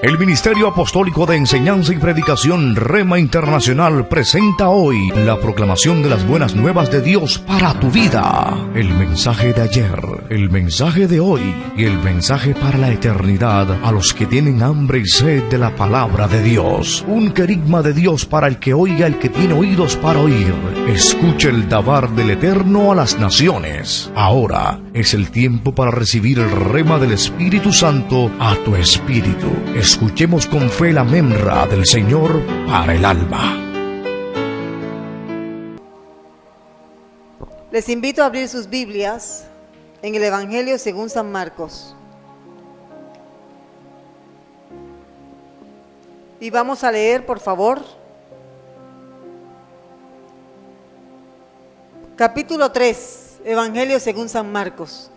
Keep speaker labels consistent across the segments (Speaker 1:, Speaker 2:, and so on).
Speaker 1: El Ministerio Apostólico de Enseñanza y Predicación Rema Internacional presenta hoy la proclamación de las buenas nuevas de Dios para tu vida. El mensaje de ayer, el mensaje de hoy y el mensaje para la eternidad a los que tienen hambre y sed de la palabra de Dios. Un querigma de Dios para el que oiga, el que tiene oídos para oír. Escuche el dabar del Eterno a las naciones. Ahora es el tiempo para recibir el rema del Espíritu Santo a tu espíritu. Escuchemos con fe la memra del Señor para el alma.
Speaker 2: Les invito a abrir sus Biblias en el Evangelio según San Marcos. Y vamos a leer, por favor, capítulo 3, Evangelio según San Marcos.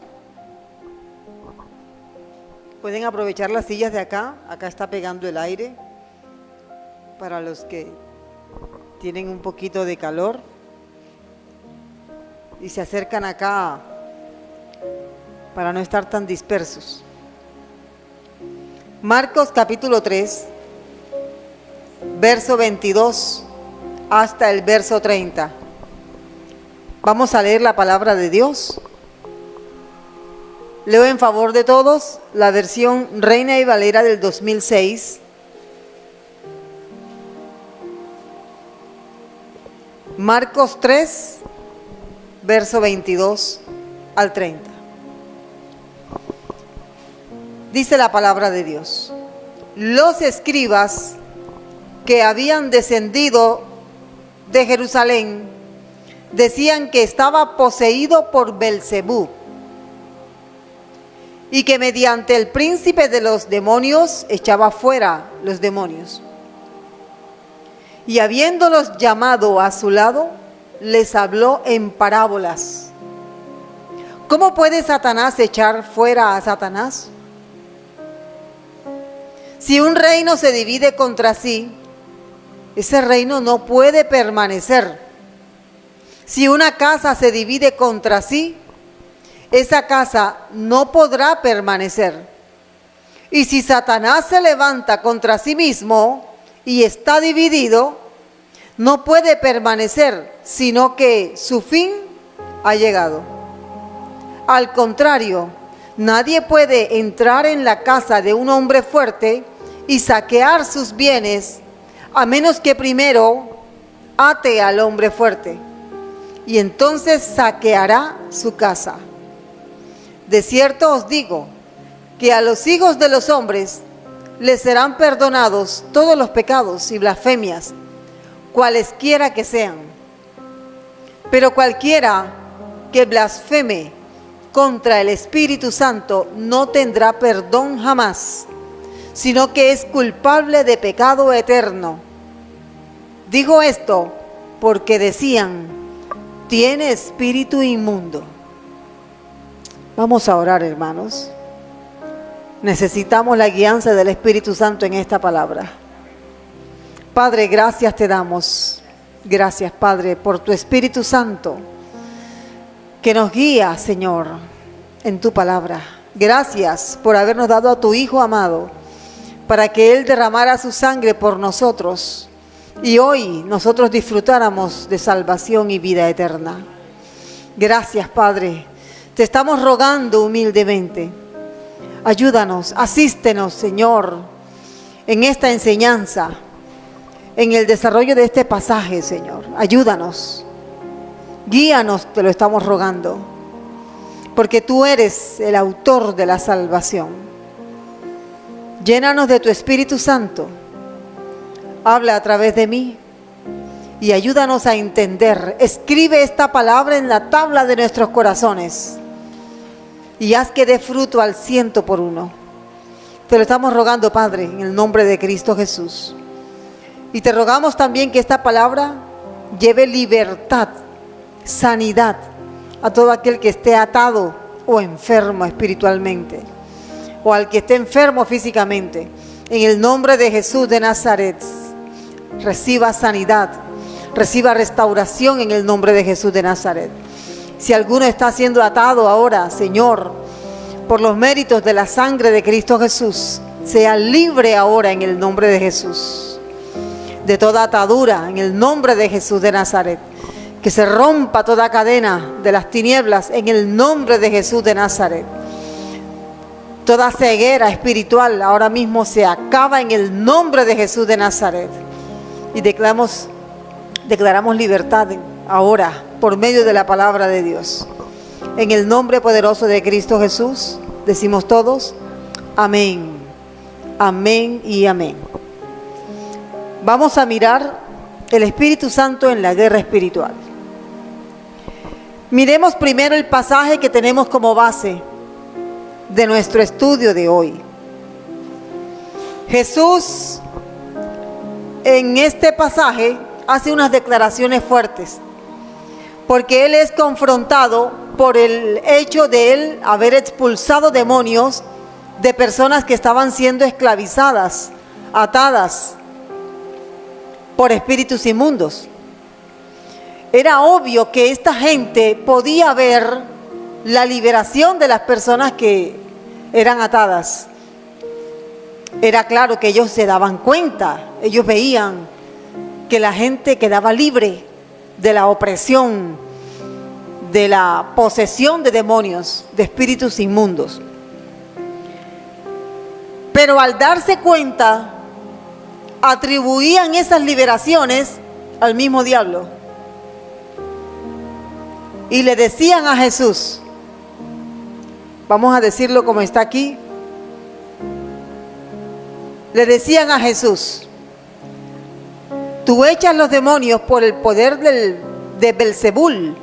Speaker 2: Pueden aprovechar las sillas de acá. Acá está pegando el aire para los que tienen un poquito de calor y se acercan acá para no estar tan dispersos. Marcos capítulo 3, verso 22 hasta el verso 30. Vamos a leer la palabra de Dios. Leo en favor de todos la versión Reina y Valera del 2006. Marcos 3, verso 22 al 30. Dice la palabra de Dios: los escribas que habían descendido de Jerusalén decían que estaba poseído por Belcebú, y que mediante el príncipe de los demonios echaba fuera los demonios. Y habiéndolos llamado a su lado, les habló en parábolas. ¿Cómo puede Satanás echar fuera a Satanás? Si un reino se divide contra sí, ese reino no puede permanecer. Si una casa se divide contra sí, esa casa no podrá permanecer. Y si Satanás se levanta contra sí mismo y está dividido, no puede permanecer, sino que su fin ha llegado. Al contrario, nadie puede entrar en la casa de un hombre fuerte y saquear sus bienes, a menos que primero ate al hombre fuerte, y entonces saqueará su casa. De cierto os digo que a los hijos de los hombres les serán perdonados todos los pecados y blasfemias, cualesquiera que sean. Pero cualquiera que blasfeme contra el Espíritu Santo no tendrá perdón jamás, sino que es culpable de pecado eterno. Dijo esto porque decían: tiene espíritu inmundo. Vamos a orar, hermanos. Necesitamos la guianza del Espíritu Santo en esta palabra. Padre, gracias te damos. Gracias, Padre, por tu Espíritu Santo que nos guía, Señor, en tu palabra. Gracias por habernos dado a tu Hijo amado para que Él derramara su sangre por nosotros y hoy nosotros disfrutáramos de salvación y vida eterna. Gracias, Padre. Te estamos rogando humildemente. Ayúdanos, asístenos, Señor, en esta enseñanza, en el desarrollo de este pasaje, Señor. Ayúdanos, guíanos, te lo estamos rogando, porque tú eres el autor de la salvación. Llénanos de tu Espíritu Santo. Habla a través de mí y ayúdanos a entender. Escribe esta palabra en la tabla de nuestros corazones y haz que dé fruto al 100%. Te lo estamos rogando, Padre, en el nombre de Cristo Jesús. Y te rogamos también que esta palabra lleve libertad, sanidad a todo aquel que esté atado o enfermo espiritualmente, o al que esté enfermo físicamente. En el nombre de Jesús de Nazaret, reciba sanidad, reciba restauración en el nombre de Jesús de Nazaret. Si alguno está siendo atado ahora, Señor, por los méritos de la sangre de Cristo Jesús, sea libre ahora en el nombre de Jesús. De toda atadura en el nombre de Jesús de Nazaret. Que se rompa toda cadena de las tinieblas en el nombre de Jesús de Nazaret. Toda ceguera espiritual ahora mismo se acaba en el nombre de Jesús de Nazaret. Y declaramos libertad ahora por medio de la palabra de Dios. En el nombre poderoso de Cristo Jesús, decimos todos, amén, amén y amén. Vamos a mirar el Espíritu Santo en la guerra espiritual. Miremos primero el pasaje que tenemos como base de nuestro estudio de hoy. Jesús en este pasaje hace unas declaraciones fuertes, porque Él es confrontado por el hecho de Él haber expulsado demonios de personas que estaban siendo esclavizadas, atadas por espíritus inmundos. Era obvio que esta gente podía ver la liberación de las personas que eran atadas. Era claro que ellos se daban cuenta, ellos veían que la gente quedaba libre de la opresión, de la posesión de demonios, de espíritus inmundos. Pero al darse cuenta, atribuían esas liberaciones al mismo diablo. Y le decían a Jesús, vamos a decirlo como está aquí, le decían a Jesús, tú echas los demonios por el poder de Belzebul.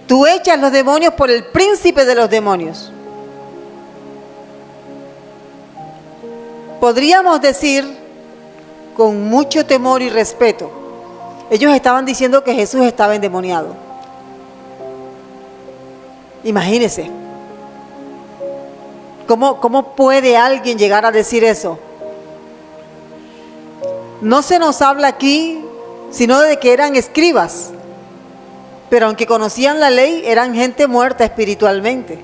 Speaker 2: Tú echas los demonios por el príncipe de los demonios. Podríamos decir con mucho temor y respeto, ellos estaban diciendo que Jesús estaba endemoniado. Imagínense. ¿Cómo puede alguien llegar a decir eso? No se nos habla aquí sino de que eran escribas, pero aunque conocían la ley, eran gente muerta espiritualmente,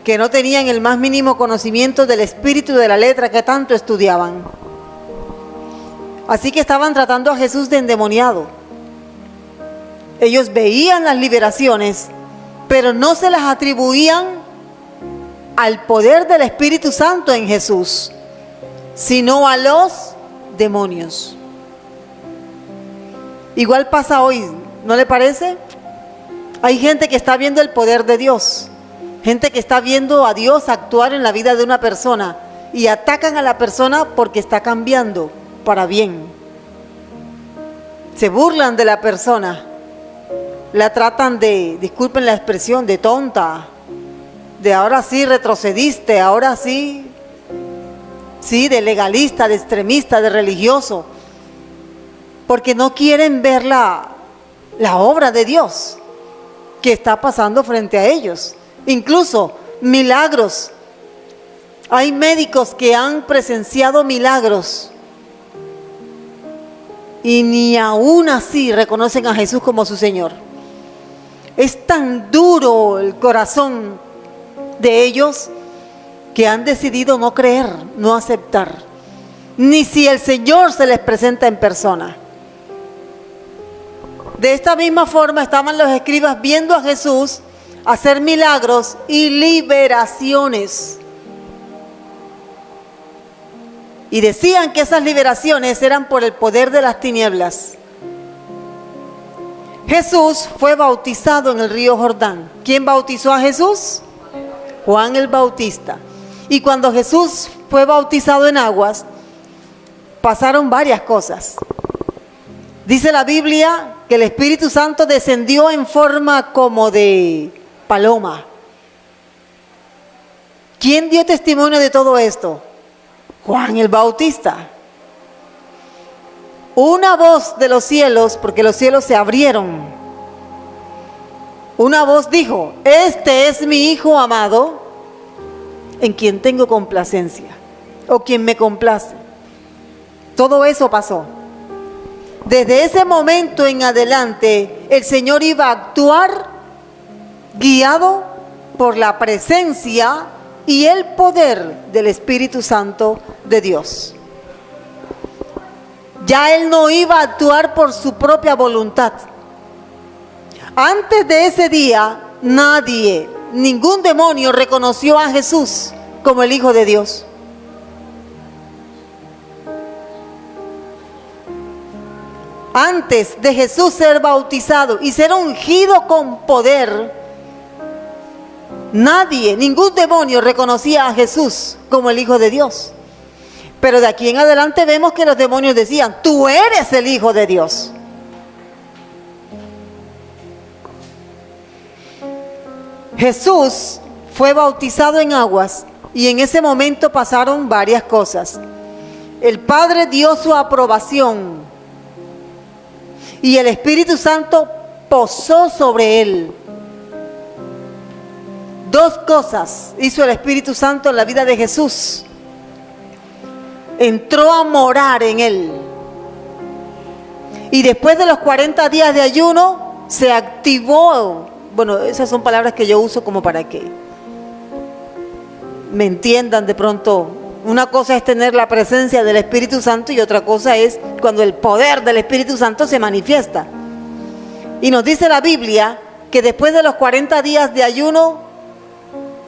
Speaker 2: que no tenían el más mínimo conocimiento del espíritu de la letra que tanto estudiaban. Así que estaban tratando a Jesús de endemoniado. Ellos veían las liberaciones, pero no se las atribuían al poder del Espíritu Santo en Jesús, sino a los demonios. Igual pasa hoy, ¿no le parece? Hay gente que está viendo el poder de Dios, gente que está viendo a Dios actuar en la vida de una persona y atacan a la persona porque está cambiando para bien. Se burlan de la persona, la tratan de, disculpen la expresión, de tonta, de ahora sí retrocediste, ahora sí, de legalista, de extremista, de religioso, porque no quieren ver la obra de Dios que está pasando frente a ellos. Incluso milagros. Hay médicos que han presenciado milagros y ni aún así reconocen a Jesús como su Señor. Es tan duro el corazón de ellos que han decidido no creer, no aceptar, ni si el Señor se les presenta en persona. De esta misma forma estaban los escribas viendo a Jesús hacer milagros y liberaciones. Y decían que esas liberaciones eran por el poder de las tinieblas. Jesús fue bautizado en el río Jordán. ¿Quién bautizó a Jesús? Juan el Bautista. Y cuando Jesús fue bautizado en aguas, pasaron varias cosas. Dice la Biblia que el Espíritu Santo descendió en forma como de paloma. ¿Quién dio testimonio de todo esto? Juan el Bautista. Una voz de los cielos, porque los cielos se abrieron. Una voz dijo: este es mi Hijo amado, en quien tengo complacencia, o quien me complace. Todo eso pasó. Desde ese momento en adelante, el Señor iba a actuar guiado por la presencia y el poder del Espíritu Santo de Dios. Ya él no iba a actuar por su propia voluntad. Antes de ese día, nadie, ningún demonio reconoció a Jesús como el Hijo de Dios. Antes de Jesús ser bautizado y ser ungido con poder, nadie, ningún demonio reconocía a Jesús como el Hijo de Dios. Pero de aquí en adelante vemos que los demonios decían: tú eres el Hijo de Dios. Jesús fue bautizado en aguas y en ese momento pasaron varias cosas. El Padre dio su aprobación y el Espíritu Santo posó sobre él. Dos cosas hizo el Espíritu Santo en la vida de Jesús. Entró a morar en él. Y después de los 40 días de ayuno se activó. Bueno, esas son palabras que yo uso como para que me entiendan de pronto. Una cosa es tener la presencia del Espíritu Santo y otra cosa es cuando el poder del Espíritu Santo se manifiesta. Y nos dice la Biblia que después de los 40 días de ayuno,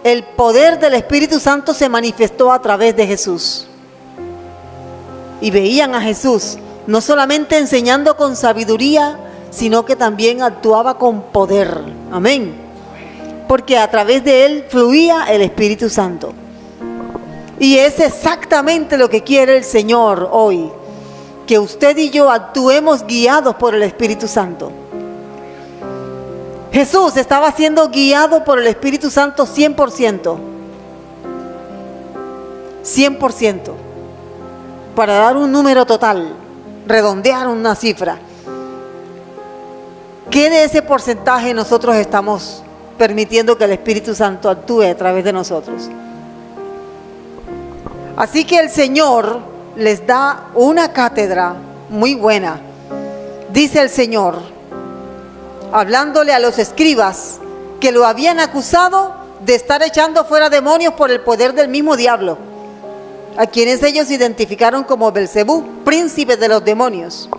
Speaker 2: el poder del Espíritu Santo se manifestó a través de Jesús. Y veían a Jesús no solamente enseñando con sabiduría, sino que también actuaba con poder. Amén. Porque a través de él fluía el Espíritu Santo. Y es exactamente lo que quiere el Señor hoy, que usted y yo actuemos guiados por el Espíritu Santo. Jesús estaba siendo guiado por el Espíritu Santo 100%. 100%. Para dar un número total, redondear una cifra. ¿Qué de ese porcentaje nosotros estamos permitiendo que el Espíritu Santo actúe a través de nosotros? Así que el Señor les da una cátedra muy buena. Dice el Señor, hablándole a los escribas que lo habían acusado de estar echando fuera demonios por el poder del mismo diablo, a quienes ellos identificaron como Belcebú, príncipe de los demonios.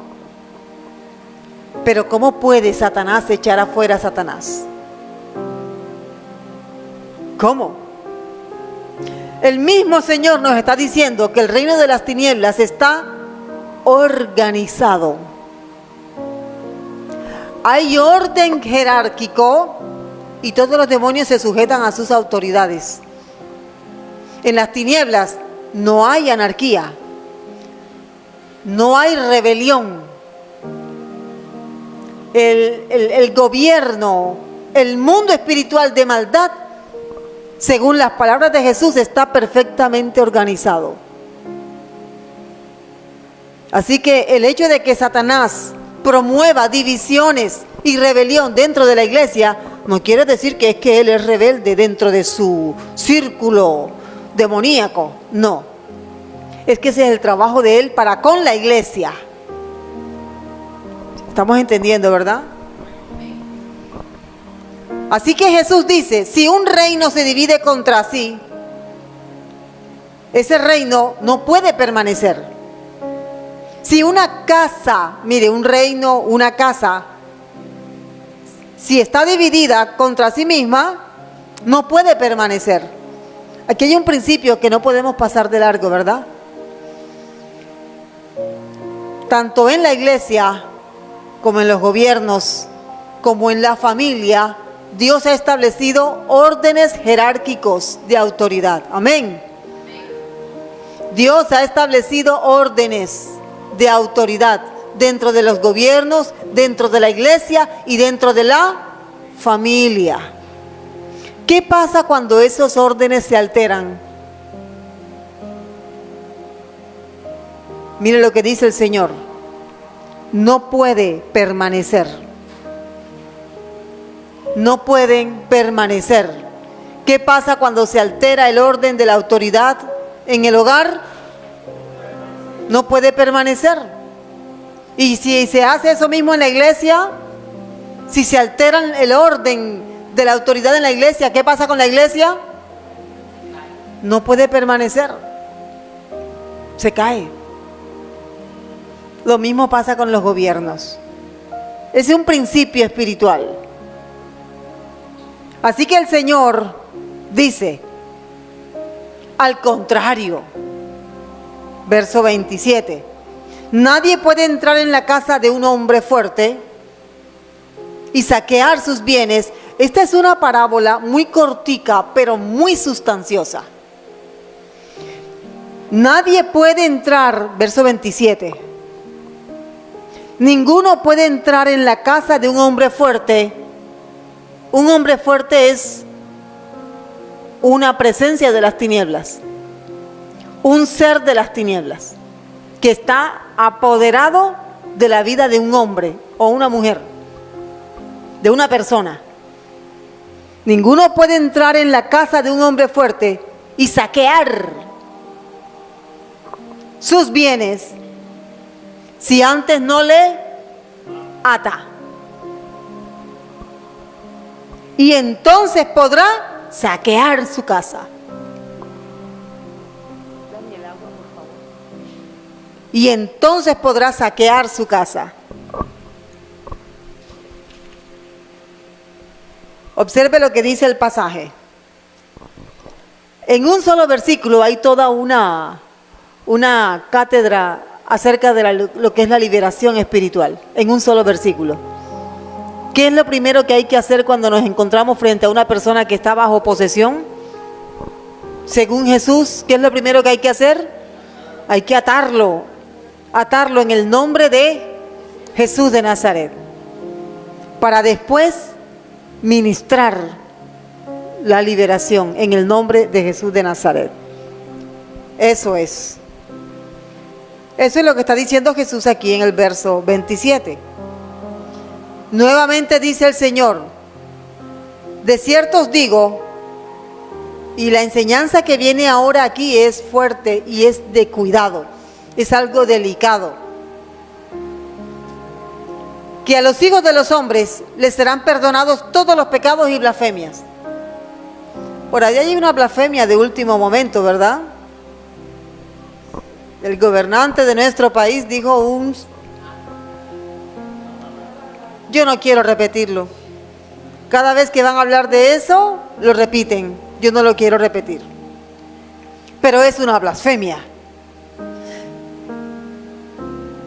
Speaker 2: Pero ¿cómo puede Satanás echar afuera a Satanás? ¿Cómo? El mismo Señor nos está diciendo que el reino de las tinieblas está organizado. Hay orden jerárquico y todos los demonios se sujetan a sus autoridades. En las tinieblas no hay anarquía, no hay rebelión. El gobierno, el mundo espiritual de maldad, según las palabras de Jesús, está perfectamente organizado. Así que el hecho de que Satanás promueva divisiones y rebelión dentro de la iglesia no quiere decir que es que él es rebelde dentro de su círculo demoníaco. No, es que ese es el trabajo de él para con la iglesia. ¿Estamos entendiendo, verdad? Así que Jesús dice, si un reino se divide contra sí, ese reino no puede permanecer. Si una casa, mire, un reino, una casa, si está dividida contra sí misma, no puede permanecer. Aquí hay un principio que no podemos pasar de largo, ¿verdad? Tanto en la iglesia, como en los gobiernos, como en la familia, Dios ha establecido órdenes jerárquicos de autoridad. Amén. Dios ha establecido órdenes de autoridad dentro de los gobiernos, dentro de la iglesia y dentro de la familia. ¿Qué pasa cuando esos órdenes se alteran? Mire lo que dice el Señor. No puede permanecer. No pueden permanecer. ¿Qué pasa cuando se altera el orden de la autoridad en el hogar? No puede permanecer. Y si se hace eso mismo en la iglesia, si se altera el orden de la autoridad en la iglesia, ¿qué pasa con la iglesia? No puede permanecer. Se cae. Lo mismo pasa con los gobiernos. Ese es un principio espiritual. Así que el Señor dice, al contrario, verso 27, nadie puede entrar en la casa de un hombre fuerte y saquear sus bienes. Esta es una parábola muy cortica, pero muy sustanciosa. Nadie puede entrar, verso 27, ninguno puede entrar en la casa de un hombre fuerte. Un hombre fuerte es una presencia de las tinieblas, un ser de las tinieblas, que está apoderado de la vida de un hombre o una mujer, de una persona. Ninguno puede entrar en la casa de un hombre fuerte y saquear sus bienes si antes no le ata. Y entonces podrá saquear su casa. Y entonces podrá saquear su casa. Observe lo que dice el pasaje. En un solo versículo hay toda una cátedra acerca de lo que es la liberación espiritual. En un solo versículo. ¿Qué es lo primero que hay que hacer cuando nos encontramos frente a una persona que está bajo posesión? Según Jesús, ¿qué es lo primero que hay que hacer? Hay que atarlo en el nombre de Jesús de Nazaret, para después ministrar la liberación en el nombre de Jesús de Nazaret. Eso es lo que está diciendo Jesús aquí en el verso 27. Nuevamente dice el Señor, de cierto os digo, y la enseñanza que viene ahora aquí es fuerte y es de cuidado, es algo delicado, que a los hijos de los hombres les serán perdonados todos los pecados y blasfemias. Por ahí hay una blasfemia de último momento, ¿verdad? El gobernante de nuestro país dijo yo no quiero repetirlo. Cada vez que van a hablar de eso, lo repiten. Yo no lo quiero repetir. Pero es una blasfemia.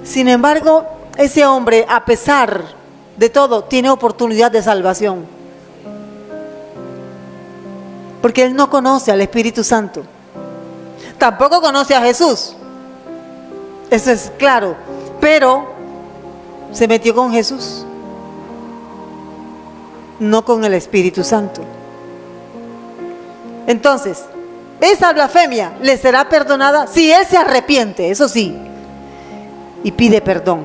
Speaker 2: Sin embargo, ese hombre, a pesar de todo, tiene oportunidad de salvación. Porque él no conoce al Espíritu Santo. Tampoco conoce a Jesús. Eso es claro. Pero se metió con Jesús, no con el Espíritu Santo. Entonces, esa blasfemia le será perdonada si él se arrepiente, eso sí, y pide perdón.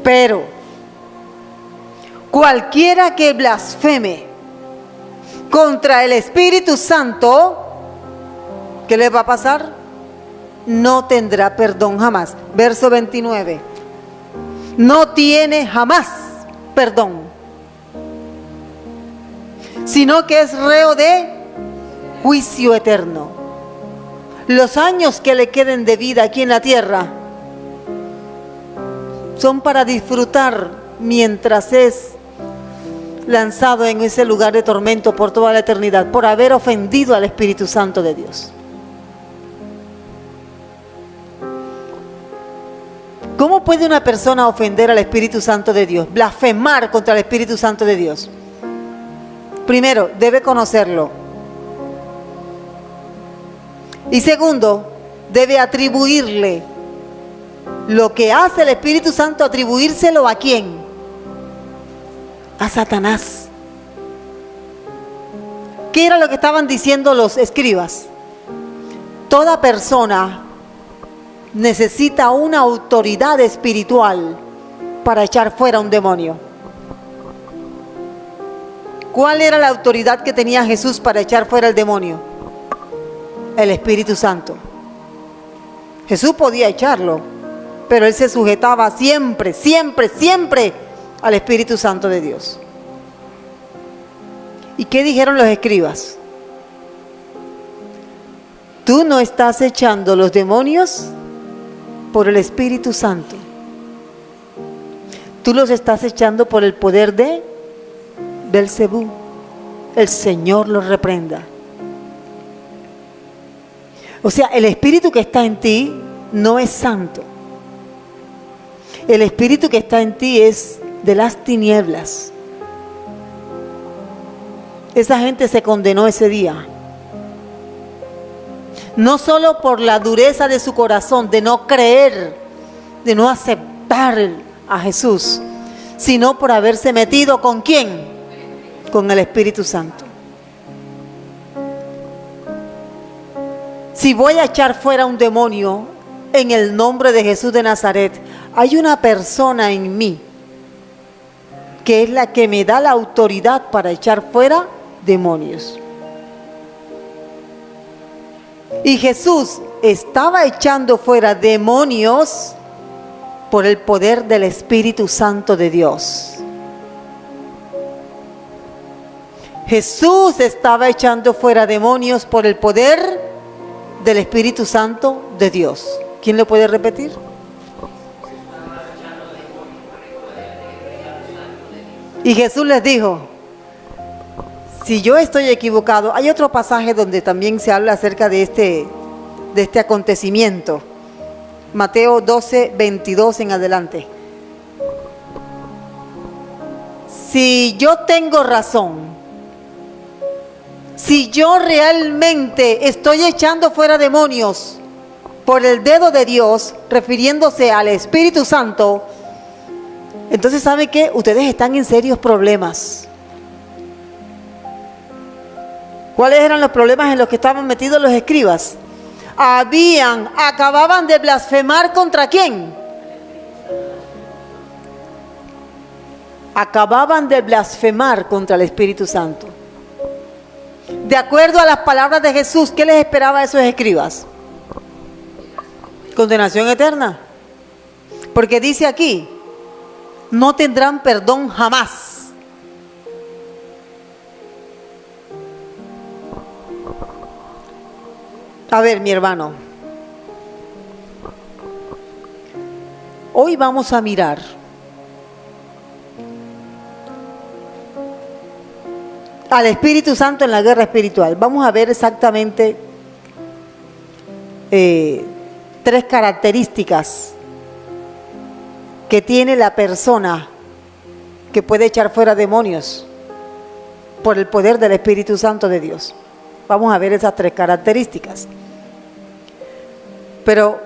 Speaker 2: Pero, cualquiera que blasfeme contra el Espíritu Santo, ¿qué le va a pasar? No tendrá perdón jamás. Verso 29. No tiene jamás perdón, sino que es reo de juicio eterno. Los años que le queden de vida aquí en la tierra son para disfrutar mientras es lanzado en ese lugar de tormento por toda la eternidad, por haber ofendido al Espíritu Santo de Dios. ¿Cómo puede una persona ofender al Espíritu Santo de Dios? Blasfemar contra el Espíritu Santo de Dios. Primero, debe conocerlo. Y segundo, debe atribuirle lo que hace el Espíritu Santo, atribuírselo ¿a quién? A Satanás. ¿Qué era lo que estaban diciendo los escribas? Toda persona necesita una autoridad espiritual para echar fuera un demonio. ¿Cuál era la autoridad que tenía Jesús para echar fuera el demonio? El Espíritu Santo. Jesús podía echarlo, pero él se sujetaba siempre, siempre, siempre al Espíritu Santo de Dios. ¿Y qué dijeron los escribas? Tú no estás echando los demonios por el Espíritu Santo. Tú los estás echando por el poder de Belcebú. El Señor los reprenda. O sea, el espíritu que está en ti no es santo. El espíritu que está en ti es de las tinieblas. Esa gente se condenó ese día. No solo por la dureza de su corazón, de no creer, de no aceptar a Jesús, sino por haberse metido ¿con quién? Con el Espíritu Santo. Si voy a echar fuera un demonio en el nombre de Jesús de Nazaret, hay una persona en mí que es la que me da la autoridad para echar fuera demonios. Y Jesús estaba echando fuera demonios por el poder del Espíritu Santo de Dios. Jesús estaba echando fuera demonios por el poder del Espíritu Santo de Dios. ¿Quién lo puede repetir? Y Jesús les dijo, si yo estoy equivocado, hay otro pasaje donde también se habla acerca de este acontecimiento. Mateo 12, 22 en adelante. Si yo tengo razón, si yo realmente estoy echando fuera demonios por el dedo de Dios, refiriéndose al Espíritu Santo, entonces ¿sabe qué? Ustedes están en serios problemas. ¿Cuáles eran los problemas en los que estaban metidos los escribas? Acababan de blasfemar ¿contra quién? Acababan de blasfemar contra el Espíritu Santo. De acuerdo a las palabras de Jesús, ¿qué les esperaba a esos escribas? Condenación eterna. Porque dice aquí, no tendrán perdón jamás. A ver, mi hermano, hoy vamos a mirar al Espíritu Santo en la guerra espiritual. Vamos a ver exactamente 3 características que tiene la persona que puede echar fuera demonios por el poder del Espíritu Santo de Dios. Vamos a ver esas 3 características. Pero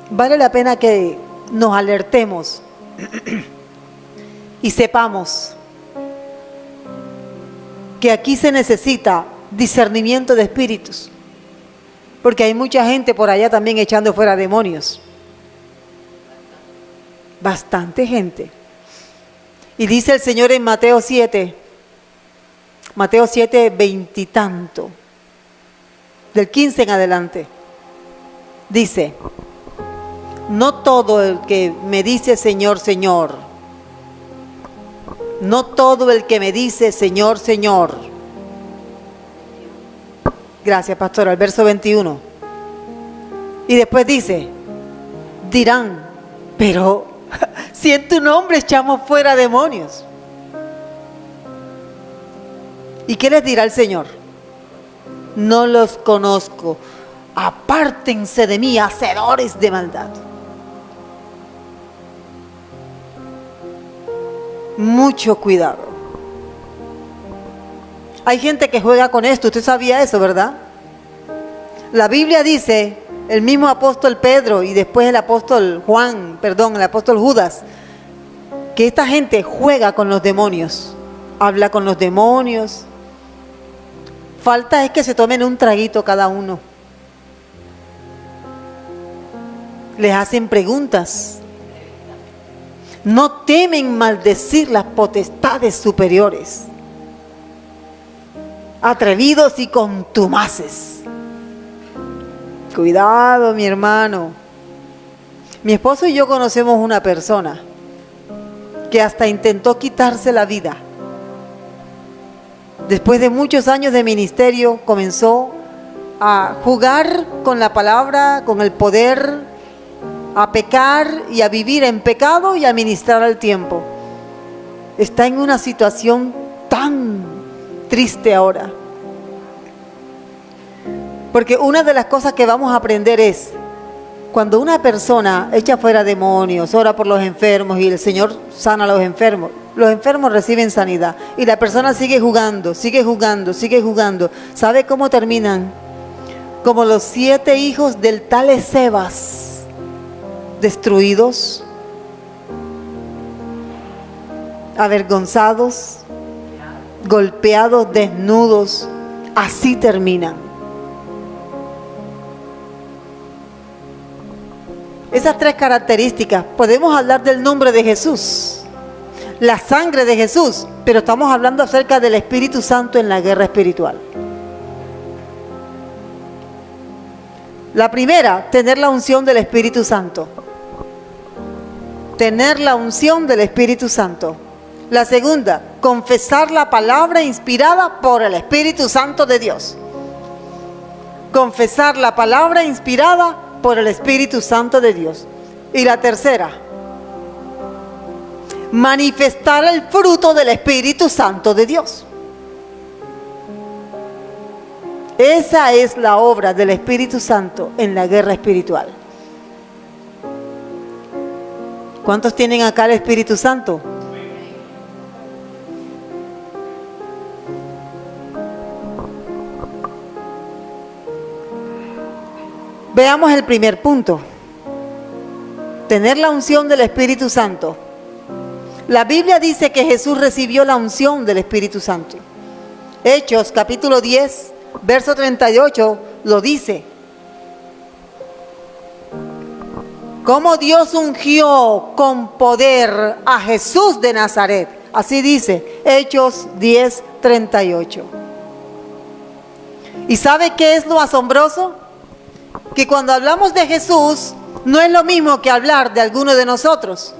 Speaker 2: vale la pena que nos alertemos y sepamos que aquí se necesita discernimiento de espíritus, porque hay mucha gente por allá también echando fuera demonios. Bastante gente. Y dice el Señor en Mateo 7, 20 y tanto, del 15 en adelante. Dice, no todo el que me dice Señor, Señor, no todo el que me dice Señor, Señor. Gracias, pastor, al verso 21. Y después dice, dirán, pero si en tu nombre echamos fuera demonios. ¿Y qué les dirá el Señor? No los conozco. Apártense de mí, hacedores de maldad. Mucho cuidado. Hay gente que juega con esto. Usted sabía eso, ¿verdad? La Biblia dice, el mismo apóstol Pedro y después el apóstol el apóstol Judas, que esta gente juega con los demonios, habla con los demonios. Falta es que se tomen un traguito cada uno. Les hacen preguntas. No temen maldecir las potestades superiores. Atrevidos y contumaces. Cuidado, mi hermano. Mi esposo y yo conocemos una persona que hasta intentó quitarse la vida. Después de muchos años de ministerio, comenzó a jugar con la palabra, con el poder, a pecar y a vivir en pecado y a ministrar al tiempo. Está en una situación tan triste ahora. Porque una de las cosas que vamos a aprender es, cuando una persona echa fuera demonios, ora por los enfermos y el Señor sana a los enfermos reciben sanidad. Y la persona sigue jugando, sigue jugando, sigue jugando. ¿Sabe cómo terminan? Como los 7 hijos del tal Escevas, destruidos, avergonzados, golpeados, desnudos. Así terminan. Esas 3 características, podemos hablar del nombre de Jesús, la sangre de Jesús, pero estamos hablando acerca del Espíritu Santo en la guerra espiritual. La primera, tener la unción del Espíritu Santo. Tener la unción del Espíritu Santo. La segunda, confesar la palabra inspirada por el Espíritu Santo de Dios. Confesar la palabra inspirada por el Espíritu Santo de Dios. Y la tercera, manifestar el fruto del Espíritu Santo de Dios. Esa es la obra del Espíritu Santo en la guerra espiritual. ¿Cuántos tienen acá el Espíritu Santo? Veamos el primer punto. Tener la unción del Espíritu Santo. La Biblia dice que Jesús recibió la unción del Espíritu Santo. Hechos capítulo 10, verso 38 lo dice. Cómo Dios ungió con poder a Jesús de Nazaret. Así dice Hechos 10, 38. ¿Y sabe qué es lo asombroso? Que cuando hablamos de Jesús, no es lo mismo que hablar de alguno de nosotros.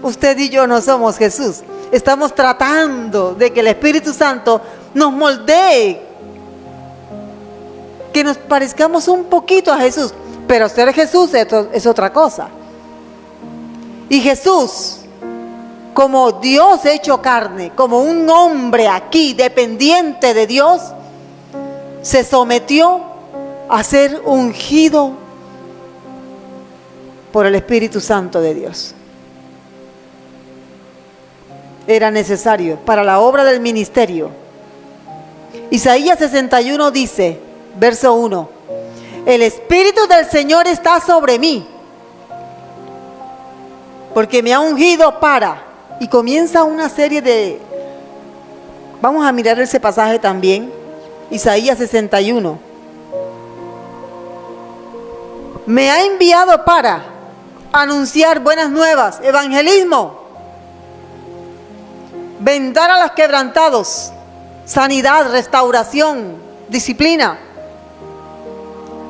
Speaker 2: Usted y yo no somos Jesús. Estamos tratando de que el Espíritu Santo nos moldee, que nos parezcamos un poquito a Jesús. Pero ser Jesús es otra cosa. Y Jesús, como Dios hecho carne, como un hombre aquí dependiente de Dios, se sometió a ser ungido por el Espíritu Santo de Dios. Era necesario para la obra del ministerio. Isaías 61 dice, verso 1, el Espíritu del Señor está sobre mí, porque me ha ungido para, y comienza una serie de, vamos a mirar ese pasaje también, Isaías 61. Me ha enviado para anunciar buenas nuevas, evangelismo, vendar a los quebrantados, sanidad, restauración, disciplina,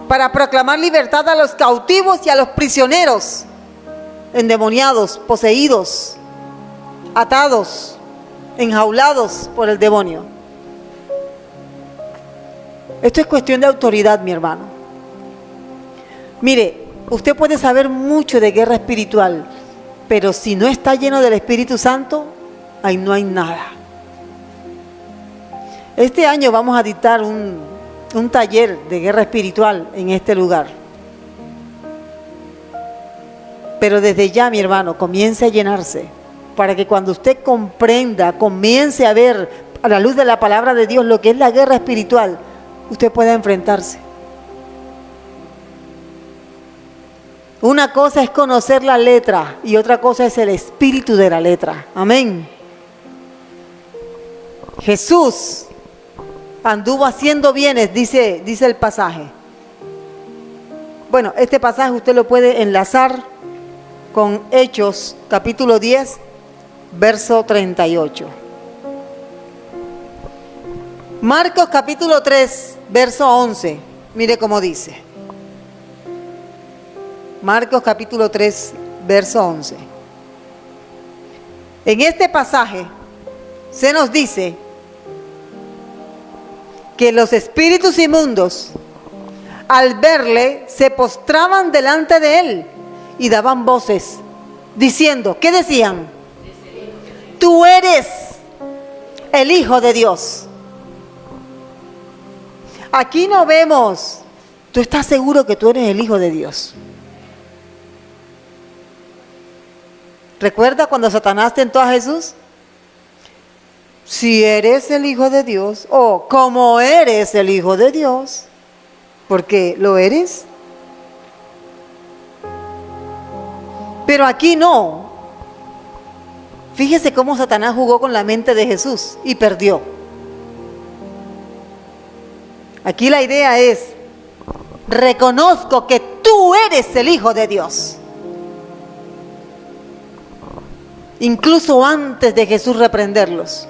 Speaker 2: para proclamar libertad a los cautivos y a los prisioneros, endemoniados, poseídos, atados, enjaulados por el demonio. Esto es cuestión de autoridad, mi hermano. Mire, usted puede saber mucho de guerra espiritual, pero si no está lleno del Espíritu Santo, ahí no hay nada. Este año vamos a dictar un taller de guerra espiritual en este lugar. Pero desde ya, mi hermano, comience a llenarse, para que cuando usted comprenda, comience a ver a la luz de la palabra de Dios lo que es la guerra espiritual, usted pueda enfrentarse. Una cosa es conocer la letra y otra cosa es el espíritu de la letra. Amén. Jesús anduvo haciendo bienes, dice el pasaje. Bueno, este pasaje usted lo puede enlazar con Hechos capítulo 10, verso 38. Marcos capítulo 3, verso 11. Mire cómo dice. Marcos capítulo 3, verso 11. En este pasaje se nos dice que los espíritus inmundos, al verle, se postraban delante de él y daban voces, diciendo, ¿qué decían? Tú eres el Hijo de Dios. Aquí no vemos, ¿tú estás seguro que tú eres el Hijo de Dios? ¿Recuerda cuando Satanás tentó a Jesús? Si eres el Hijo de Dios, o como eres el Hijo de Dios, porque lo eres. Pero aquí no. Fíjese cómo Satanás jugó con la mente de Jesús y perdió. Aquí la idea es, reconozco que tú eres el Hijo de Dios. Incluso antes de Jesús reprenderlos,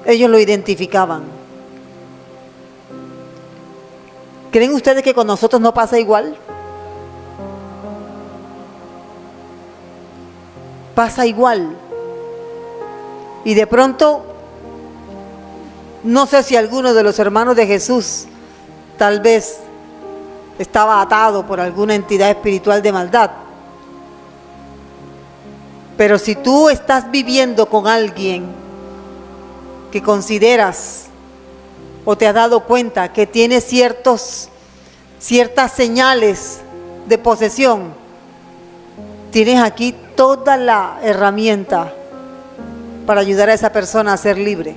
Speaker 2: ellos lo identificaban. ¿Creen ustedes que con nosotros no pasa igual? Pasa igual. Y de pronto, no sé si alguno de los hermanos de Jesús tal vez estaba atado por alguna entidad espiritual de maldad. Pero si tú estás viviendo con alguien que consideras o te has dado cuenta que tiene ciertas señales de posesión, tienes aquí toda la herramienta para ayudar a esa persona a ser libre.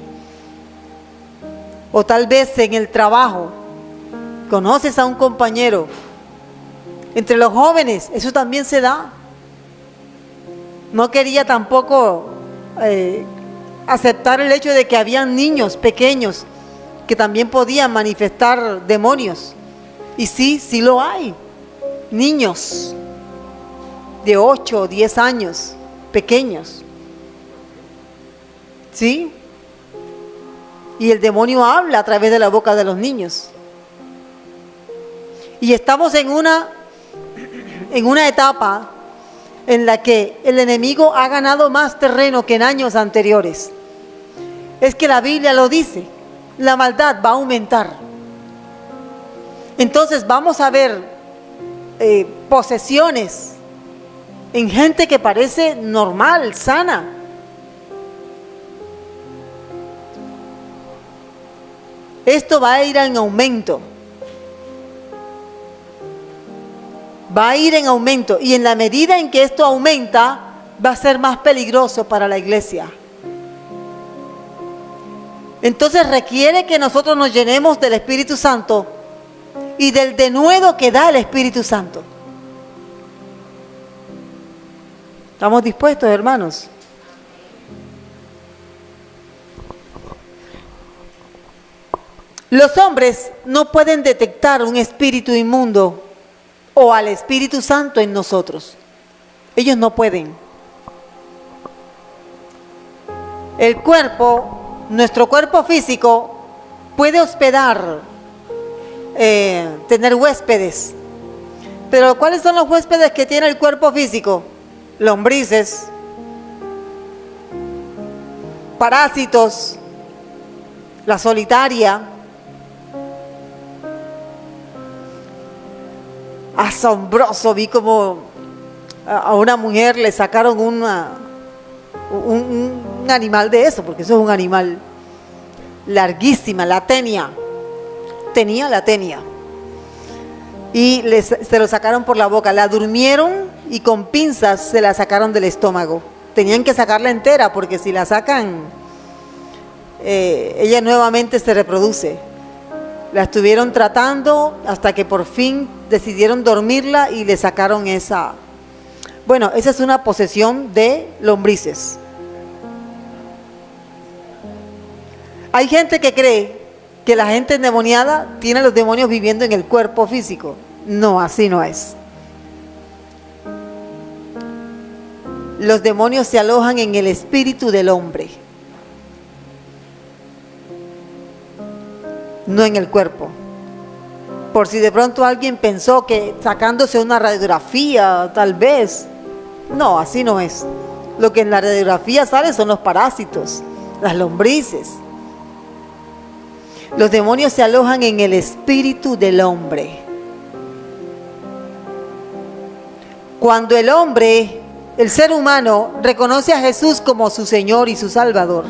Speaker 2: O tal vez en el trabajo, conoces a un compañero. Entre los jóvenes, eso también se da. No quería tampoco aceptar el hecho de que habían niños pequeños que también podían manifestar demonios. Y sí lo hay. Niños de 8 o 10 años, pequeños. ¿Sí? Y el demonio habla a través de la boca de los niños. Y estamos en una etapa en la que el enemigo ha ganado más terreno que en años anteriores. Es que la Biblia lo dice, la maldad va a aumentar. Entonces vamos a ver posesiones en gente que parece normal, sana. Esto va a ir en aumento. Va a ir en aumento, y en la medida en que esto aumenta, va a ser más peligroso para la iglesia. Entonces requiere que nosotros nos llenemos del Espíritu Santo y del denuedo que da el Espíritu Santo. ¿Estamos dispuestos, hermanos? Los hombres no pueden detectar un espíritu inmundo o al Espíritu Santo en nosotros. Ellos no pueden. El cuerpo, nuestro cuerpo físico, puede hospedar, tener huéspedes. Pero ¿cuáles son los huéspedes que tiene el cuerpo físico? Lombrices, parásitos, la solitaria. Asombroso, vi como a una mujer le sacaron un animal de eso, porque eso es un animal larguísima, la tenia, y se lo sacaron por la boca, la durmieron y con pinzas se la sacaron del estómago. Tenían que sacarla entera, porque si la sacan, ella nuevamente se reproduce. La estuvieron tratando hasta que por fin decidieron dormirla y le sacaron esa. Bueno, esa es una posesión de lombrices. Hay gente que cree que la gente endemoniada tiene a los demonios viviendo en el cuerpo físico. No, así no es. Los demonios se alojan en el espíritu del hombre, no en el cuerpo. Por si de pronto alguien pensó que sacándose una radiografía, tal vez. No, así no es. Lo que en la radiografía sale son los parásitos, las lombrices. Los demonios se alojan en el espíritu del hombre. Cuando el hombre, el ser humano, reconoce a Jesús como su Señor y su Salvador,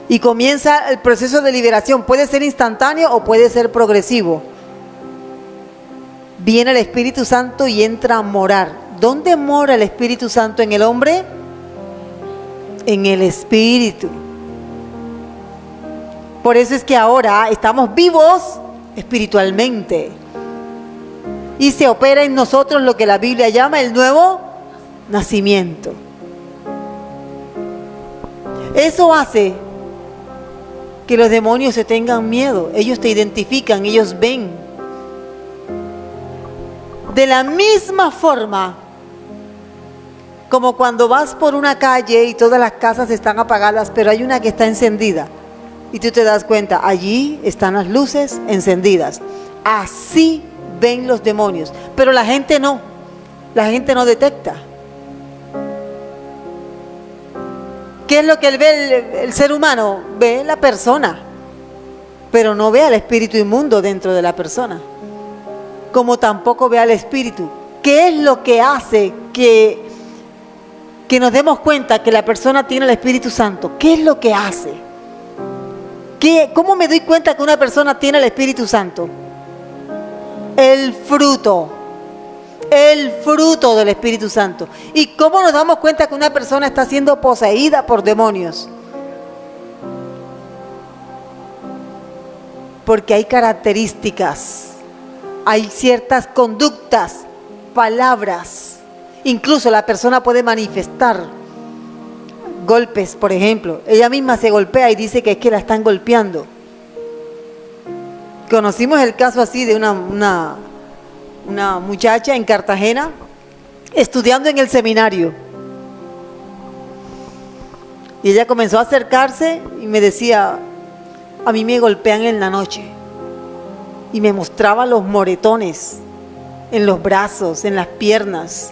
Speaker 2: y comienza el proceso de liberación, puede ser instantáneo o puede ser progresivo. Viene el Espíritu Santo y entra a morar. ¿Dónde mora el Espíritu Santo en el hombre? En el Espíritu. Por eso es que ahora estamos vivos espiritualmente. Y se opera en nosotros lo que la Biblia llama el nuevo nacimiento. Eso hace que los demonios se tengan miedo. Ellos te identifican, ellos ven. De la misma forma como cuando vas por una calle y todas las casas están apagadas, pero hay una que está encendida. Y tú te das cuenta, allí están las luces encendidas. Así ven los demonios. Pero la gente no detecta. ¿Qué es lo que ve el ser humano? Ve la persona, pero no ve al espíritu inmundo dentro de la persona, como tampoco ve al espíritu. ¿Qué es lo que hace que nos demos cuenta que la persona tiene el Espíritu Santo? ¿Qué es lo que hace? ¿Cómo me doy cuenta que una persona tiene el Espíritu Santo? El fruto del Espíritu Santo. ¿Y cómo nos damos cuenta que una persona está siendo poseída por demonios? Porque hay características, hay ciertas conductas, palabras. Incluso la persona puede manifestar golpes, por ejemplo. Ella misma se golpea y dice que es que la están golpeando. Conocimos el caso así de una muchacha en Cartagena, estudiando en el seminario. Y ella comenzó a acercarse y me decía, a mí me golpean en la noche. Y me mostraba los moretones en los brazos, en las piernas.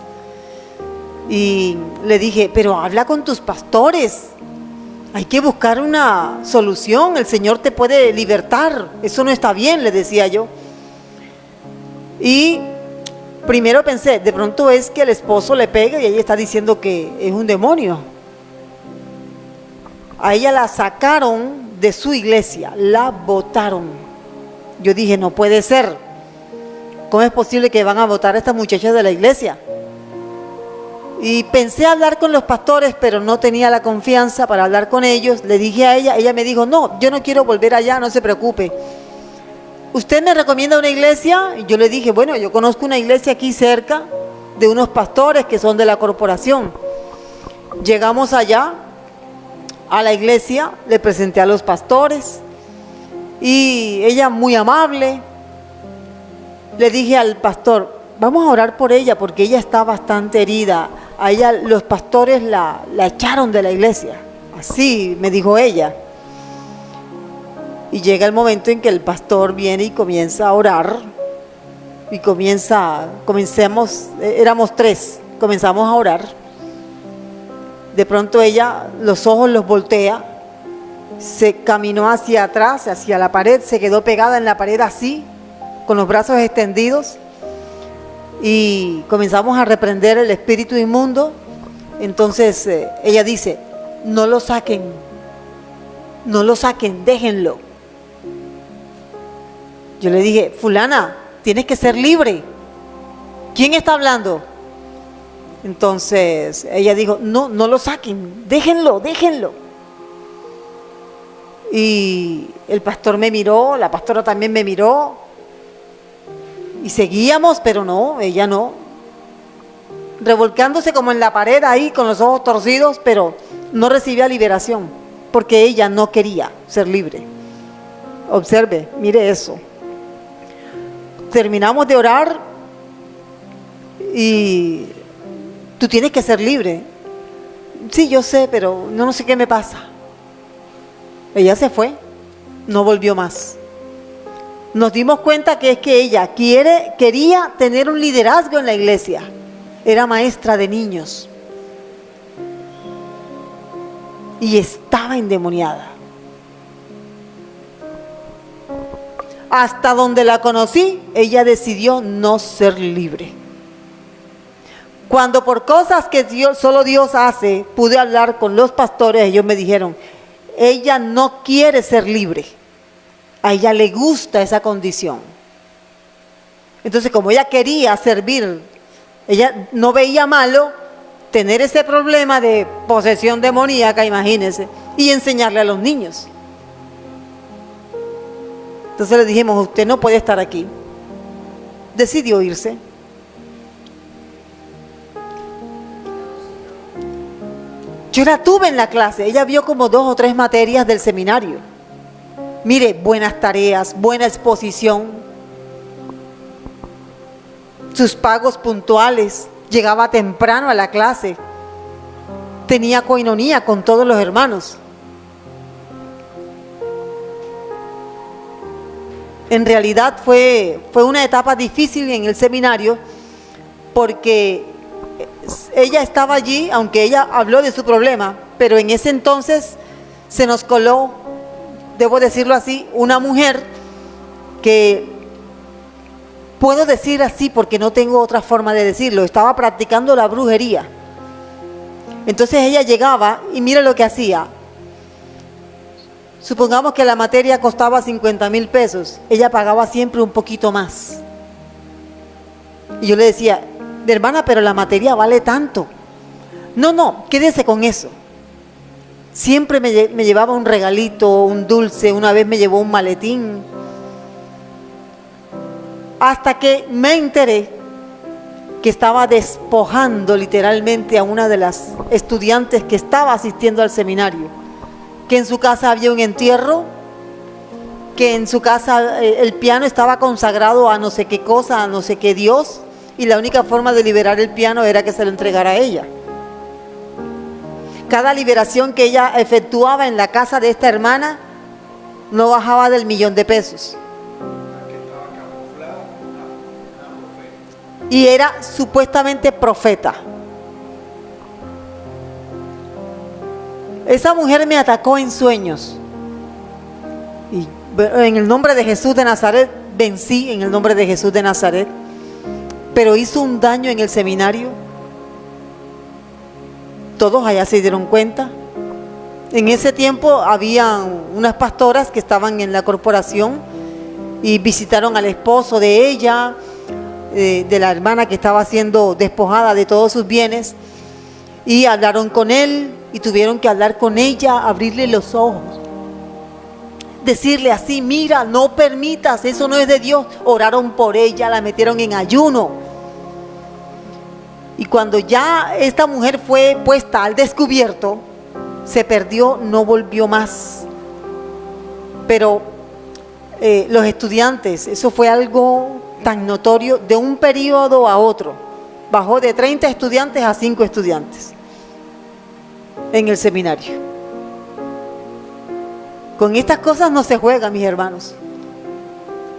Speaker 2: Y le dije, pero habla con tus pastores. Hay que buscar una solución. El Señor te puede libertar. Eso no está bien, le decía yo. Y primero pensé, de pronto es que el esposo le pega y ella está diciendo que es un demonio. A ella la sacaron de su iglesia, la botaron. Yo dije, no puede ser. ¿Cómo es posible que van a botar a estas muchachas de la iglesia? Y pensé hablar con los pastores, pero no tenía la confianza para hablar con ellos. Le dije a ella me dijo, no, yo no quiero volver allá, no se preocupe. ¿Usted me recomienda una iglesia? Y yo le dije, bueno, yo conozco una iglesia aquí cerca de unos pastores que son de la corporación. Llegamos allá a la iglesia, le presenté a los pastores y ella muy amable. Le dije al pastor, vamos a orar por ella porque ella está bastante herida. A ella los pastores la echaron de la iglesia. Así me dijo ella. Y llega el momento en que el pastor viene y comienza a orar. Y comencemos, éramos 3, comenzamos a orar. De pronto ella los ojos los voltea, se caminó hacia atrás, hacia la pared, se quedó pegada en la pared así, con los brazos extendidos. Y comenzamos a reprender el espíritu inmundo. Entonces ella dice, no lo saquen, déjenlo. Yo le dije, fulana, tienes que ser libre. ¿Quién está hablando? Entonces ella dijo, no lo saquen, déjenlo. Y el pastor me miró, la pastora también me miró. Y seguíamos, pero no, ella no. Revolcándose como en la pared ahí, con los ojos torcidos, pero no recibía liberación, porque ella no quería ser libre. Observe, mire eso. Terminamos de orar y tú tienes que ser libre. Sí, yo sé, pero no sé qué me pasa. Ella se fue, no volvió más. nos dimos cuenta que es que ella quería tener un liderazgo en la iglesia. Era maestra de niños. Y estaba endemoniada. Hasta donde la conocí, ella decidió no ser libre. Cuando por cosas que solo Dios hace, pude hablar con los pastores, ellos me dijeron, ella no quiere ser libre. A ella le gusta esa condición. Entonces, como ella quería servir, ella no veía malo tener ese problema de posesión demoníaca, imagínense, y enseñarle a los niños. Entonces le dijimos, usted no puede estar aquí. Decidió irse. Yo la tuve en la clase, ella vio como 2 o 3 materias del seminario. Mire, buenas tareas, buena exposición, sus pagos puntuales, llegaba temprano a la clase, tenía coinonía con todos los hermanos. En realidad fue una etapa difícil en el seminario porque ella estaba allí, aunque ella habló de su problema, pero en ese entonces se nos coló, debo decirlo así, una mujer que, puedo decir así porque no tengo otra forma de decirlo, estaba practicando la brujería. Entonces ella llegaba y mira lo que hacía. Supongamos que la materia costaba 50,000 pesos, ella pagaba siempre un poquito más. Y yo le decía, hermana, pero la materia vale tanto. No, quédese con eso. Siempre me llevaba un regalito, un dulce, una vez me llevó un maletín. Hasta que me enteré que estaba despojando literalmente a una de las estudiantes que estaba asistiendo al seminario. Que en su casa había un entierro, que en su casa el piano estaba consagrado a no sé qué cosa, a no sé qué Dios, y la única forma de liberar el piano era que se lo entregara a ella. Cada liberación que ella efectuaba en la casa de esta hermana no bajaba del 1,000,000 de pesos. Y era supuestamente profeta. Esa mujer me atacó en sueños. Y en el nombre de Jesús de Nazaret, vencí en el nombre de Jesús de Nazaret. Pero hizo un daño en el seminario. Todos allá se dieron cuenta. En ese tiempo había unas pastoras que estaban en la corporación y visitaron al esposo de ella, de la hermana que estaba siendo despojada de todos sus bienes, y hablaron con él y tuvieron que hablar con ella, abrirle los ojos, decirle así, mira, no permitas, eso no es de Dios. Oraron por ella, la metieron en ayuno. Y cuando ya esta mujer fue puesta al descubierto, se perdió, no volvió más. Pero los estudiantes, eso fue algo tan notorio, de un periodo a otro, bajó de 30 estudiantes a 5 estudiantes en el seminario. Con estas cosas no se juega, mis hermanos.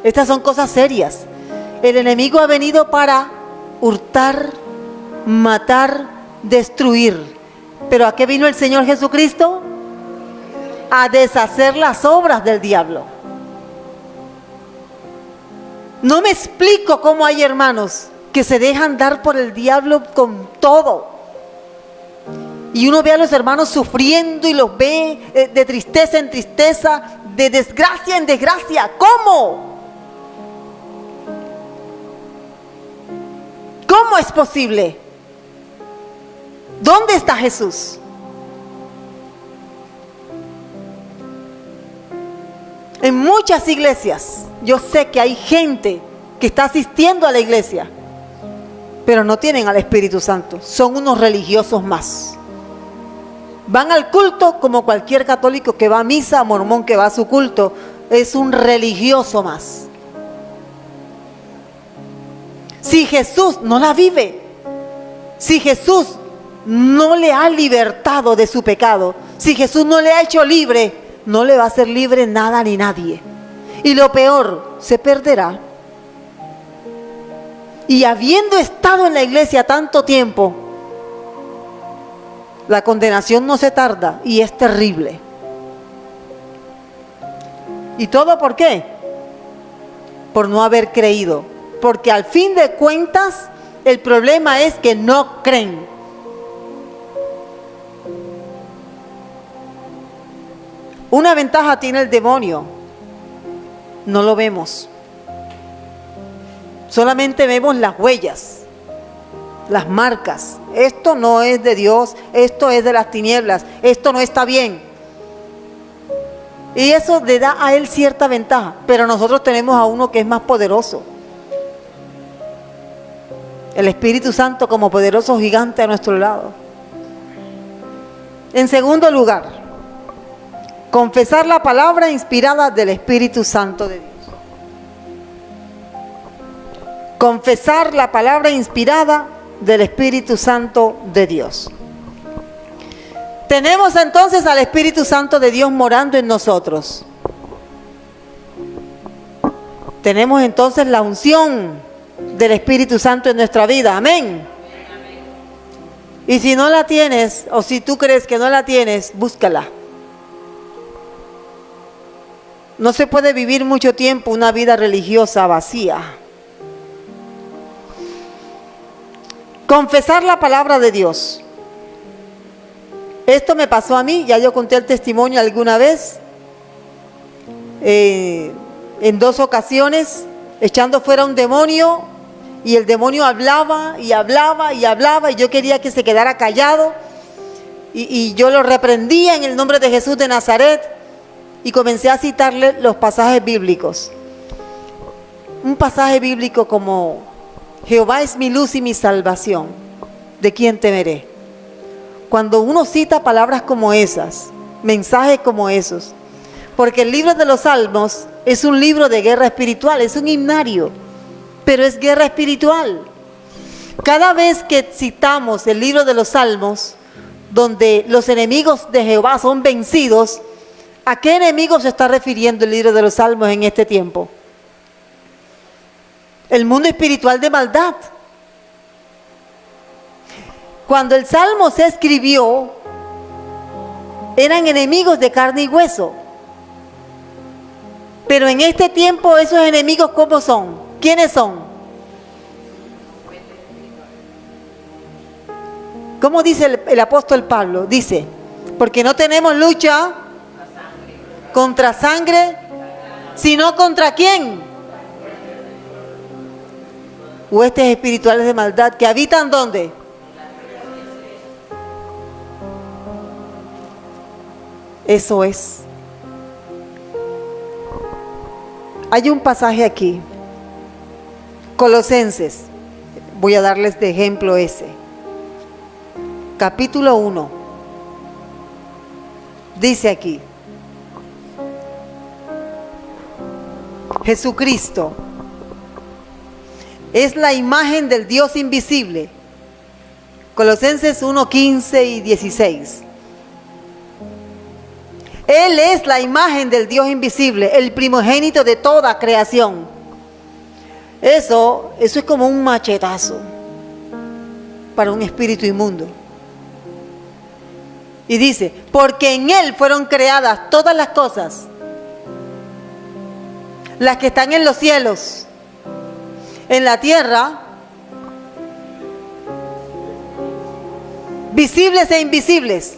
Speaker 2: Estas son cosas serias. El enemigo ha venido para hurtar, matar, destruir. ¿Pero a qué vino el Señor Jesucristo? A deshacer las obras del diablo. No me explico cómo hay hermanos que se dejan dar por el diablo con todo. Y uno ve a los hermanos sufriendo y los ve de tristeza en tristeza, de desgracia en desgracia. ¿Cómo? ¿Cómo es posible? ¿Dónde está Jesús? En muchas iglesias, yo sé que hay gente que está asistiendo a la iglesia, pero no tienen al Espíritu Santo. Son unos religiosos más. Van al culto como cualquier católico que va a misa, mormón que va a su culto. Es un religioso más. Si Jesús no la vive, si Jesús no le ha libertado de su pecado, si Jesús no le ha hecho libre, no le va a hacer libre nada ni nadie. Y lo peor, se perderá. Y habiendo estado en la iglesia tanto tiempo, la condenación no se tarda y es terrible. ¿Y todo por qué? Por no haber creído. Porque al fin de cuentas, el problema es que no creen. Una ventaja tiene el demonio. No lo vemos. Solamente vemos las huellas, las marcas. Esto no es de Dios, esto es de las tinieblas, esto no está bien. Y eso le da a él cierta ventaja, pero nosotros tenemos a uno que es más poderoso. El Espíritu Santo como poderoso gigante a nuestro lado. En segundo lugar, confesar la palabra inspirada del Espíritu Santo de Dios. Confesar la palabra inspirada del Espíritu Santo de Dios. Tenemos entonces al Espíritu Santo de Dios morando en nosotros. Tenemos entonces la unción del Espíritu Santo en nuestra vida. Amén. Y si no la tienes, o si tú crees que no la tienes, búscala. No se puede vivir mucho tiempo una vida religiosa vacía. Confesar la palabra de Dios. Esto me pasó a mí, ya yo conté el testimonio alguna vez, en 2 ocasiones, echando fuera un demonio, y el demonio hablaba y hablaba y hablaba, y yo quería que se quedara callado, y yo lo reprendía en el nombre de Jesús de Nazaret, y comencé a citarle los pasajes bíblicos. Un pasaje bíblico como: Jehová es mi luz y mi salvación, ¿de quién temeré? Cuando uno cita palabras como esas, mensajes como esos, porque el libro de los Salmos es un libro de guerra espiritual, es un himnario, pero es guerra espiritual. Cada vez que citamos el libro de los Salmos, donde los enemigos de Jehová son vencidos, ¿a qué enemigo se está refiriendo el libro de los Salmos en este tiempo? El mundo espiritual de maldad. Cuando el Salmo se escribió, eran enemigos de carne y hueso. Pero en este tiempo, esos enemigos, ¿cómo son? ¿Quiénes son? ¿Cómo dice el apóstol Pablo? Dice: porque no tenemos lucha contra sangre, sino contra ¿quién? Huestes espirituales de maldad que habitan ¿dónde? Eso es. Hay un pasaje aquí, Colosenses, voy a darles de ejemplo ese, capítulo 1, dice aquí: Jesucristo es la imagen del Dios invisible. Colosenses 1, 15 y 16. Él es la imagen del Dios invisible, el primogénito de toda creación. Eso es como un machetazo para un espíritu inmundo. Y dice: porque en Él fueron creadas todas las cosas, las que están en los cielos, en la tierra, visibles e invisibles,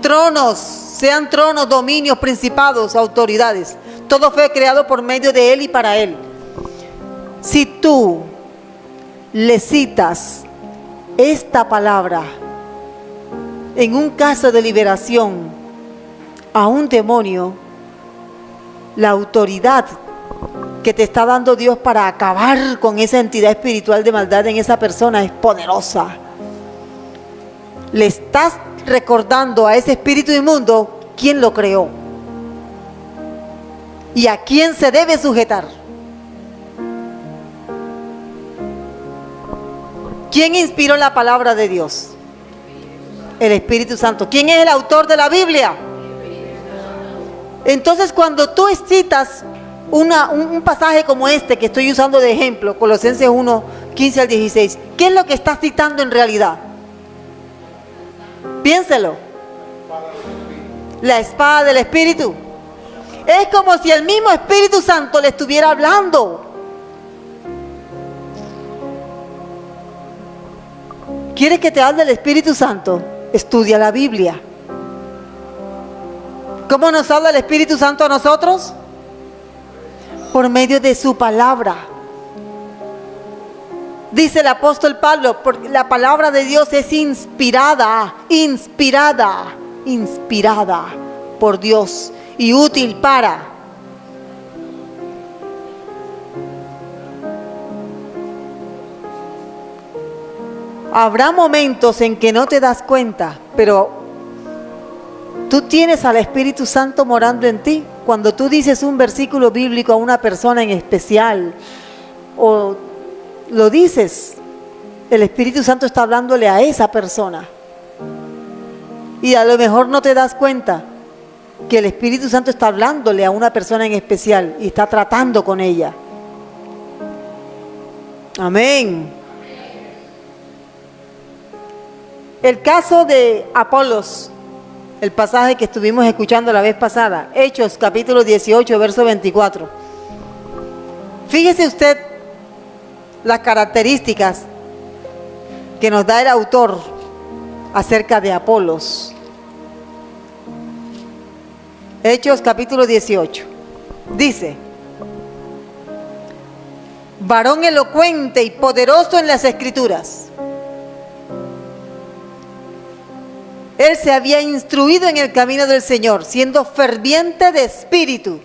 Speaker 2: tronos, sean tronos, dominios, principados, autoridades. Todo fue creado por medio de Él y para Él. Si tú le citas esta palabra en un caso de liberación a un demonio, la autoridad que te está dando Dios para acabar con esa entidad espiritual de maldad en esa persona es poderosa. Le estás recordando a ese espíritu inmundo quién lo creó y a quién se debe sujetar. ¿Quién inspiró la palabra de Dios? El Espíritu Santo. ¿Quién es el autor de la Biblia? Entonces, cuando tú citas un pasaje como este que estoy usando de ejemplo, Colosenses 1, 15 al 16, ¿qué es lo que está citando en realidad? Piénselo. La espada del Espíritu. Es como si el mismo Espíritu Santo le estuviera hablando. ¿Quieres que te hable el Espíritu Santo? Estudia la Biblia. ¿Cómo nos habla el Espíritu Santo a nosotros? Por medio de su palabra. Dice el apóstol Pablo, porque la palabra de Dios es inspirada por Dios y útil para. Habrá momentos en que no te das cuenta, pero tú tienes al Espíritu Santo morando en ti. Cuando tú dices un versículo bíblico a una persona en especial, o lo dices, el Espíritu Santo está hablándole a esa persona. Y a lo mejor no te das cuenta que el Espíritu Santo está hablándole a una persona en especial y está tratando con ella. Amén. El caso de Apolos, el pasaje que estuvimos escuchando la vez pasada, Hechos capítulo 18, verso 24. Fíjese usted las características que nos da el autor acerca de Apolos. Hechos capítulo 18. Dice: varón elocuente y poderoso en las Escrituras. Él se había instruido en el camino del Señor, siendo ferviente de espíritu.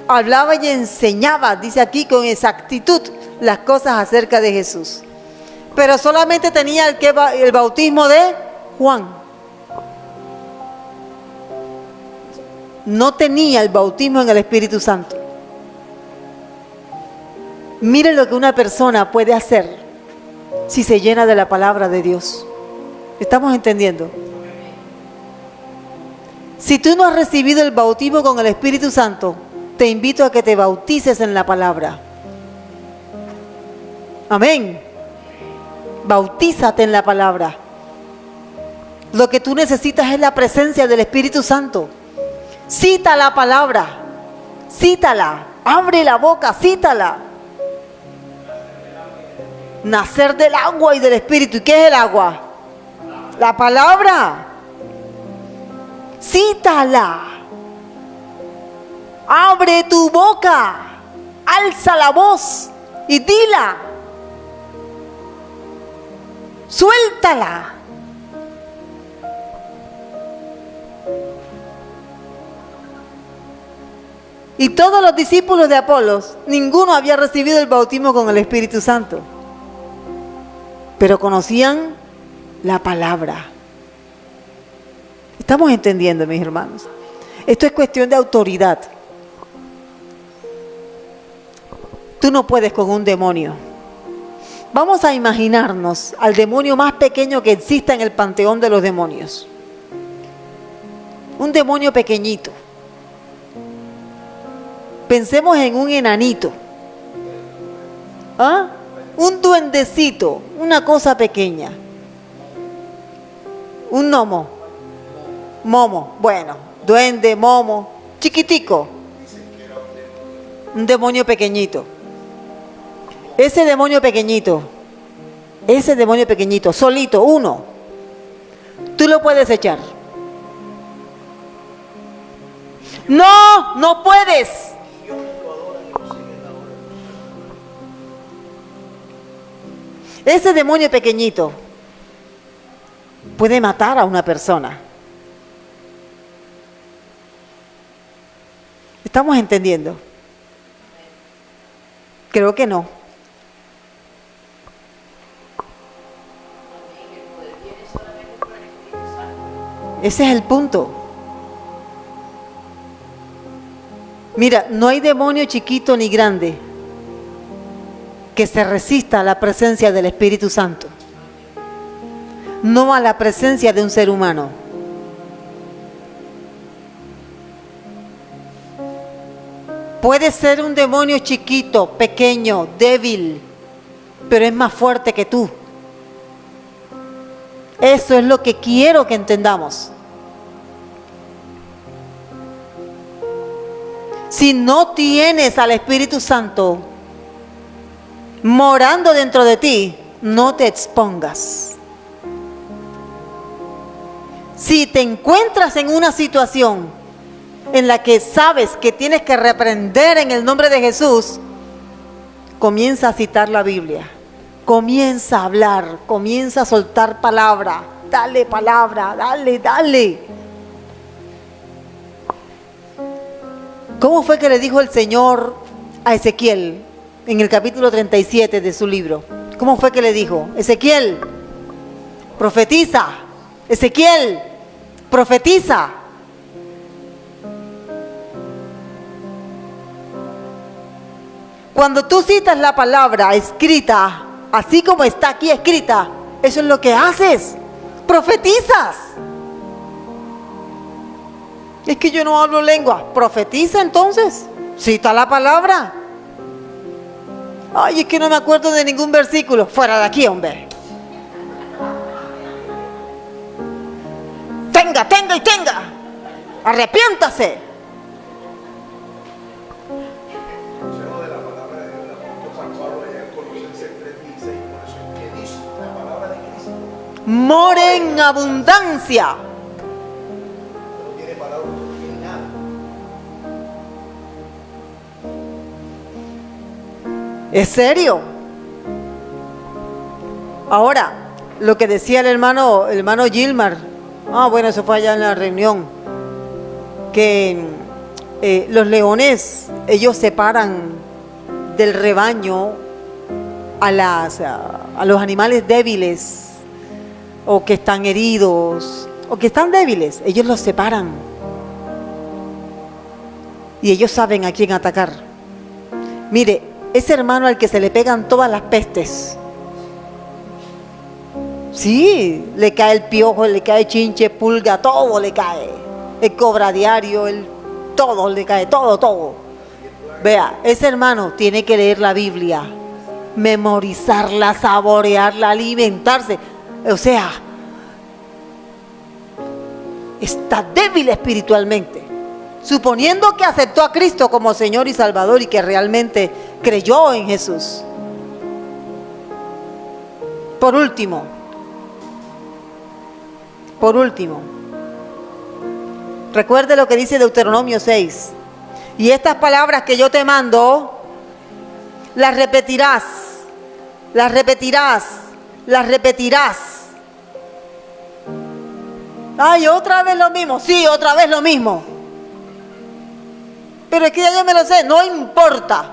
Speaker 2: Hablaba y enseñaba, dice aquí, con exactitud las cosas acerca de Jesús. Pero solamente tenía el bautismo de Juan. No tenía el bautismo en el Espíritu Santo. Mire lo que una persona puede hacer si se llena de la palabra de Dios. ¿Estamos entendiendo? Si tú no has recibido el bautismo con el Espíritu Santo, te invito a que te bautices en la palabra. Amén. Bautízate en la palabra. Lo que tú necesitas es la presencia del Espíritu Santo. Cita la palabra. Cítala. Abre la boca, cítala. Nacer del agua y del Espíritu. ¿Y qué es el agua? La palabra. Cítala. Abre tu boca. Alza la voz y dila. Suéltala. Y todos los discípulos de Apolos, ninguno había recibido el bautismo con el Espíritu Santo. Pero conocían la palabra. ¿Estamos entendiendo, mis hermanos? Esto es cuestión de autoridad. Tú no puedes con un demonio. Vamos a imaginarnos al demonio más pequeño que exista en el panteón de los demonios. Un demonio pequeñito. Pensemos en un enanito. ¿Ah? Un duendecito, una cosa pequeña. Un gnomo. Momo, bueno, duende, momo, chiquitico. Un demonio pequeñito. Ese demonio pequeñito, solito, uno, tú lo puedes echar. No, no puedes. Ese demonio pequeñito puede matar a una persona. ¿Estamos entendiendo? Creo que no. Ese es el punto. Mira, no hay demonio chiquito ni grande que se resista a la presencia del Espíritu Santo, no a la presencia de un ser humano. Puede ser un demonio chiquito, pequeño, débil, pero es más fuerte que tú. Eso es lo que quiero que entendamos. Si no tienes al Espíritu Santo morando dentro de ti, no te expongas. Si te encuentras en una situación en la que sabes que tienes que reprender en el nombre de Jesús, comienza a citar la Biblia, comienza a hablar, comienza a soltar palabra, dale, dale. ¿Cómo fue que le dijo el Señor a Ezequiel en el capítulo 37 de su libro? ¿Cómo fue que le dijo? Ezequiel, profetiza. Ezequiel, profetiza. Cuando tú citas la palabra escrita, así como está aquí escrita, eso es lo que haces. Profetizas. Es que yo no hablo lengua. Profetiza entonces. Cita la palabra. Ay, es que no me acuerdo de ningún versículo. Fuera de aquí, hombre. Tenga. Arrepiéntase. More en abundancia. ¿Es serio? Ahora, lo que decía el hermano Gilmar, bueno, eso fue allá en la reunión, que los leones, ellos separan del rebaño a los animales débiles, o que están heridos, o que están débiles, ellos los separan. Y ellos saben a quién atacar. Mire, ese hermano al que se le pegan todas las pestes, sí, le cae el piojo, le cae chinche, pulga, todo le cae. El cobra diario, todo le cae, todo. Vea, ese hermano tiene que leer la Biblia, memorizarla, saborearla, alimentarse. O sea, está débil espiritualmente. Suponiendo que aceptó a Cristo como Señor y Salvador y que realmente creyó en Jesús. Por último, recuerde lo que dice Deuteronomio 6. Y estas palabras que yo te mando, las repetirás. Ay, otra vez lo mismo. Sí, otra vez lo mismo. Pero es que ya yo me lo sé, no importa.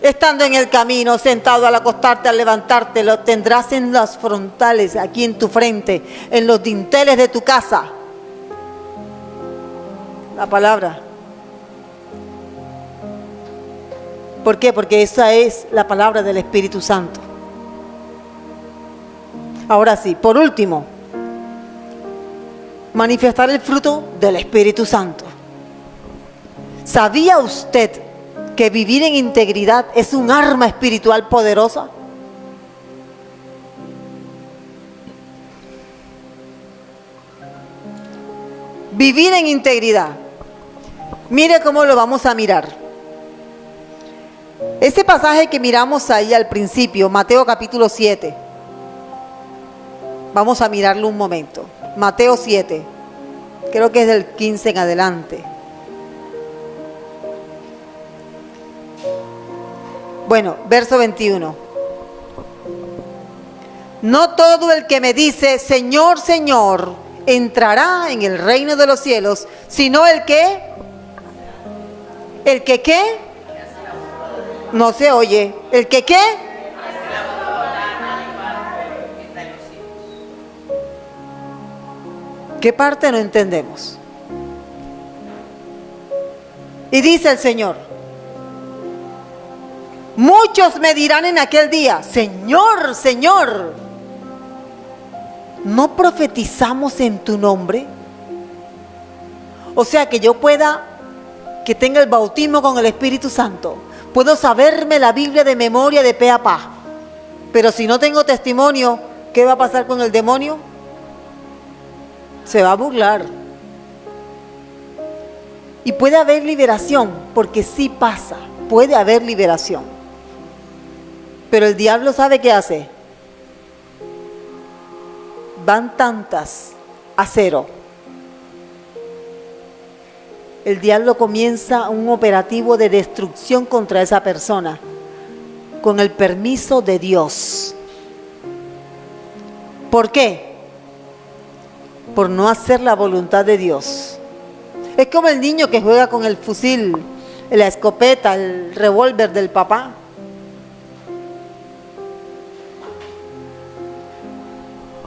Speaker 2: Estando en el camino, sentado, al acostarte, al levantarte, lo tendrás en las frontales, aquí en tu frente, en los dinteles de tu casa. La palabra. ¿Por qué? Porque esa es la palabra del Espíritu Santo. Ahora sí, por último, manifestar el fruto del Espíritu Santo. ¿Sabía usted que vivir en integridad es un arma espiritual poderosa? Vivir en integridad. Mire cómo lo vamos a mirar. Ese pasaje que miramos ahí al principio, Mateo capítulo 7. Vamos a mirarlo un momento. Mateo 7. Creo que es del 15 en adelante. Bueno, verso 21. No todo el que me dice, Señor, Señor, entrará en el reino de los cielos, sino el que ¿qué? No se oye. ¿El que qué? ¿Qué parte no entendemos? Y dice el Señor, muchos me dirán en aquel día, Señor, Señor, ¿no profetizamos en tu nombre? O sea, que yo que tenga el bautismo con el Espíritu Santo. Puedo saberme la Biblia de memoria de pe a pa. Pero si no tengo testimonio, ¿qué va a pasar con el demonio? Se va a burlar. Y puede haber liberación, porque sí pasa, puede haber liberación. Pero el diablo sabe qué hace. Van tantas a cero. El diablo comienza un operativo de destrucción contra esa persona, con el permiso de Dios. ¿Por qué? Por no hacer la voluntad de Dios. Es como el niño que juega con el fusil, la escopeta, el revólver del papá.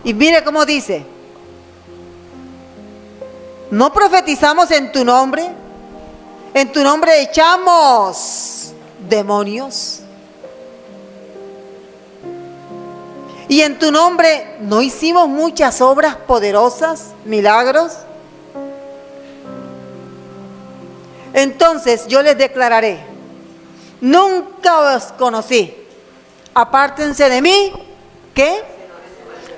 Speaker 2: Y mire cómo dice: ¿no profetizamos en tu nombre? En tu nombre echamos demonios. Y en tu nombre no hicimos muchas obras poderosas, milagros. Entonces yo les declararé: nunca os conocí. Apártense de mí, ¿qué?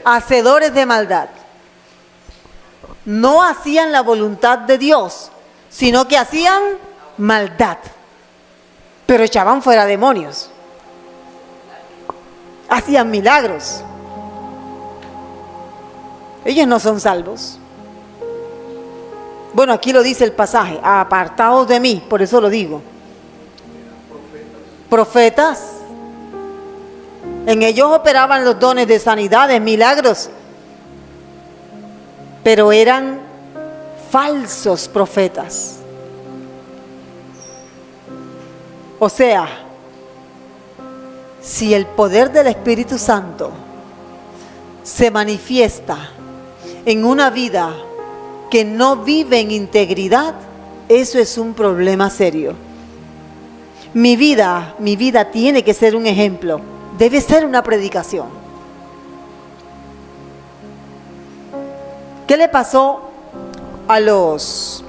Speaker 2: Hacedores de maldad. No hacían la voluntad de Dios, sino que hacían maldad. Pero echaban fuera demonios. Hacían milagros. Ellos no son salvos. Bueno, aquí lo dice el pasaje: apartaos de mí, por eso lo digo. Profetas. En ellos operaban los dones de sanidades, milagros, pero eran falsos profetas. O sea, si el poder del Espíritu Santo se manifiesta en una vida que no vive en integridad, eso es un problema serio. Mi vida tiene que ser un ejemplo, debe ser una predicación. ¿Qué le pasó a los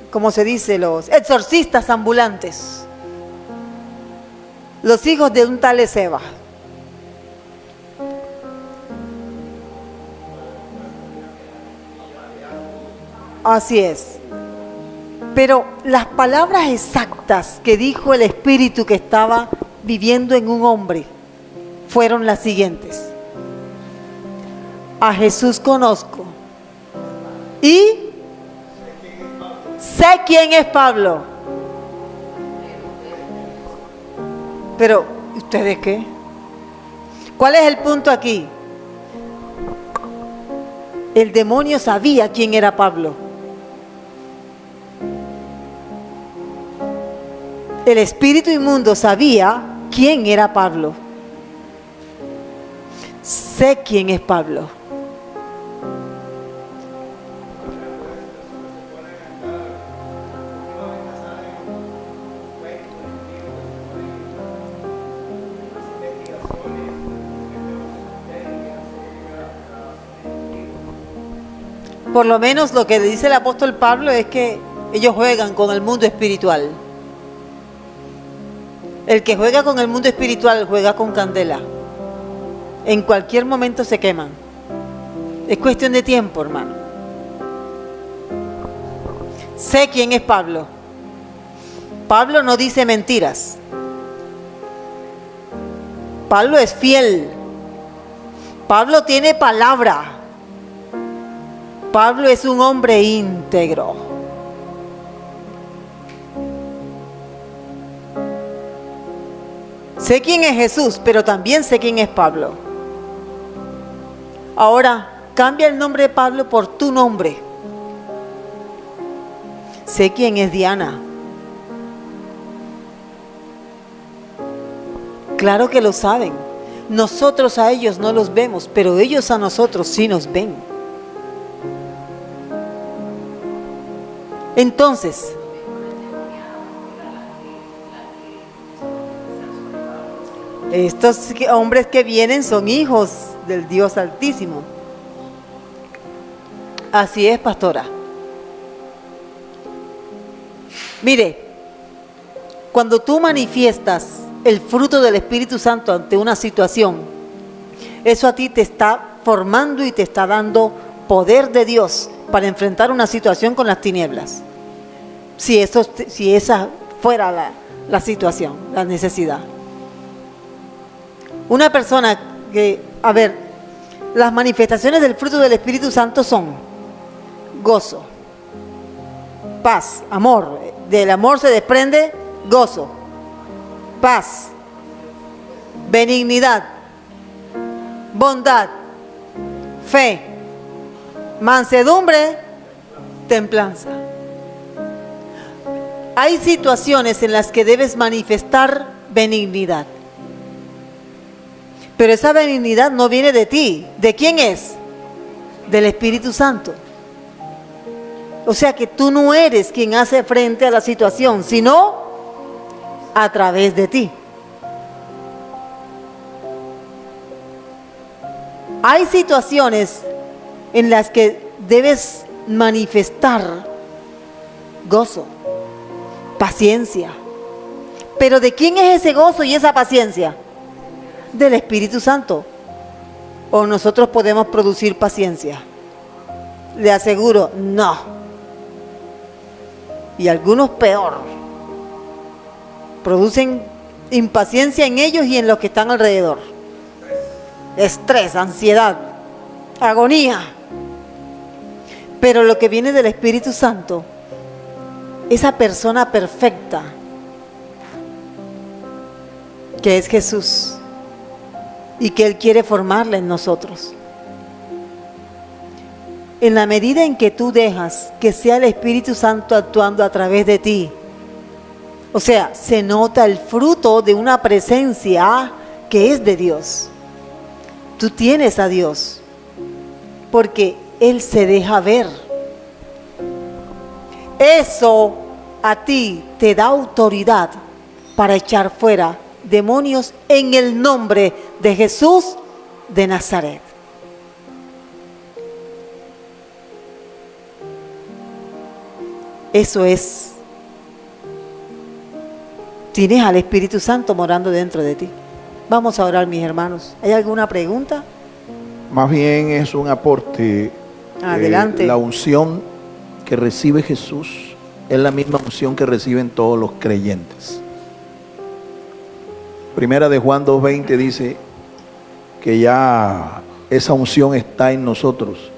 Speaker 2: ¿cómo se dice? Los exorcistas ambulantes, los hijos de un tal Ezeba? Así es. Pero las palabras exactas que dijo el espíritu que estaba viviendo en un hombre fueron las siguientes: a Jesús conozco y sé quién es Pablo. Pero, ¿ustedes qué? ¿Cuál es el punto aquí? El demonio sabía quién era Pablo. El espíritu inmundo sabía quién era Pablo. Sé quién es Pablo. Por lo menos lo que dice el apóstol Pablo es que ellos juegan con el mundo espiritual. El que juega con el mundo espiritual juega con candela. En cualquier momento se queman. Es cuestión de tiempo, hermano. Sé quién es Pablo. Pablo no dice mentiras. Pablo es fiel. Pablo tiene palabra. Pablo es un hombre íntegro. Sé quién es Jesús, pero también sé quién es Pablo. Ahora, cambia el nombre de Pablo por tu nombre. Sé quién es Diana. Claro que lo saben. Nosotros a ellos no los vemos, pero ellos a nosotros sí nos ven. Entonces, estos hombres que vienen son hijos del Dios Altísimo. Así es, pastora. Mire, cuando tú manifiestas el fruto del Espíritu Santo ante una situación, eso a ti te está formando y te está dando poder de Dios para enfrentar una situación con las tinieblas. Si esa fuera la situación, la necesidad. Una persona que, a ver, las manifestaciones del fruto del Espíritu Santo son gozo, paz, amor. Del amor se desprende gozo, paz, benignidad, bondad, fe, mansedumbre, templanza. Hay situaciones en las que debes manifestar benignidad. Pero esa benignidad no viene de ti. ¿De quién es? Del Espíritu Santo. O sea que tú no eres quien hace frente a la situación, sino a través de ti. Hay situaciones en las que debes manifestar gozo, paciencia. Pero ¿de quién es ese gozo y esa paciencia? Del Espíritu Santo. ¿O nosotros podemos producir paciencia? Le aseguro, no. Y algunos peor. Producen impaciencia en ellos y en los que están alrededor. Estrés, ansiedad, agonía. Pero lo que viene del Espíritu Santo, esa persona perfecta, que es Jesús, y que Él quiere formarla en nosotros. En la medida en que tú dejas que sea el Espíritu Santo actuando a través de ti, o sea, se nota el fruto de una presencia que es de Dios. Tú tienes a Dios, porque Él se deja ver. Eso a ti te da autoridad para echar fuera demonios en el nombre de Jesús de Nazaret. Eso es. Tienes al Espíritu Santo morando dentro de ti. Vamos a orar, mis hermanos. ¿Hay alguna pregunta?
Speaker 3: Más bien es un aporte.
Speaker 2: Adelante.
Speaker 3: La unción que recibe Jesús es la misma unción que reciben todos los creyentes. Primera de Juan 2:20 dice que ya esa unción está en nosotros.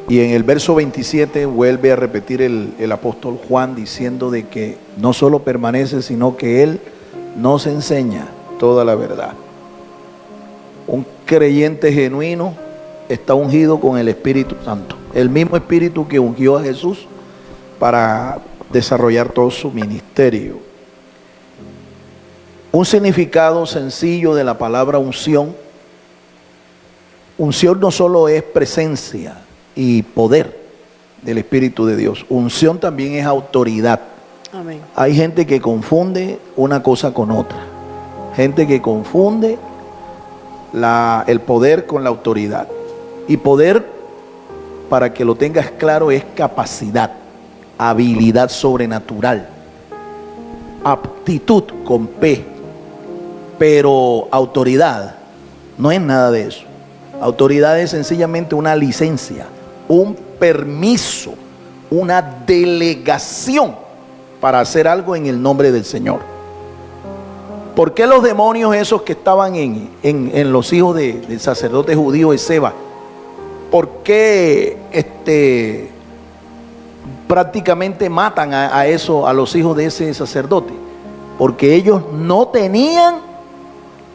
Speaker 3: Y en el verso 27 vuelve a repetir el apóstol Juan diciendo de que no solo permanece, sino que Él nos enseña toda la verdad. Un creyente genuino está ungido con el Espíritu Santo. El mismo Espíritu que ungió a Jesús para desarrollar todo su ministerio. Un significado sencillo de la palabra unción. Unción no solo es presencia y poder del Espíritu de Dios. Unción también es autoridad.
Speaker 2: Amén.
Speaker 3: Hay gente que confunde una cosa con otra. Gente que confunde el poder con la autoridad. Y poder, para que lo tengas claro, es capacidad, habilidad sobrenatural, aptitud con P. Pero autoridad no es nada de eso. Autoridad es sencillamente una licencia, un permiso, una delegación para hacer algo en el nombre del Señor. ¿Por qué los demonios esos que estaban en los hijos del sacerdote judío Esceva, por qué prácticamente matan a los hijos de ese sacerdote? Porque ellos no tenían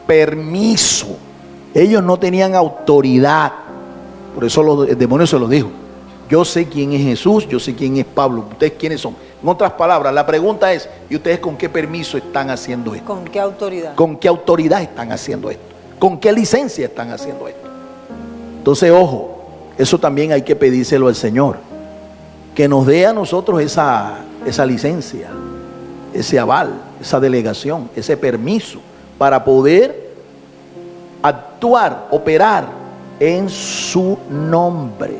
Speaker 3: permiso, ellos no tenían autoridad. Por eso el demonio se los dijo: yo sé quién es Jesús, yo sé quién es Pablo, ustedes quiénes son. En otras palabras, la pregunta es: ¿y ustedes con qué permiso están haciendo esto?
Speaker 2: ¿Con qué autoridad?
Speaker 3: ¿Con qué autoridad están haciendo esto? ¿Con qué licencia están haciendo esto? Entonces, ojo, eso también hay que pedírselo al Señor, que nos dé a nosotros esa licencia, ese aval, esa delegación, ese permiso para poder actuar, operar en su nombre.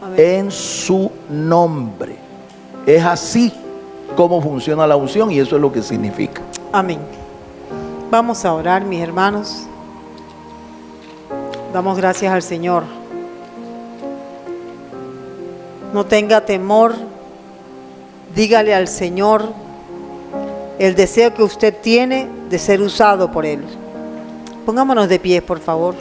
Speaker 2: Amén.
Speaker 3: en su nombre. Es así como funciona la unción y eso es lo que significa.
Speaker 2: Amén. Vamos a orar, mis hermanos. Damos gracias al Señor. No tenga temor. Dígale al Señor el deseo que usted tiene de ser usado por Él. Pongámonos de pie, por favor.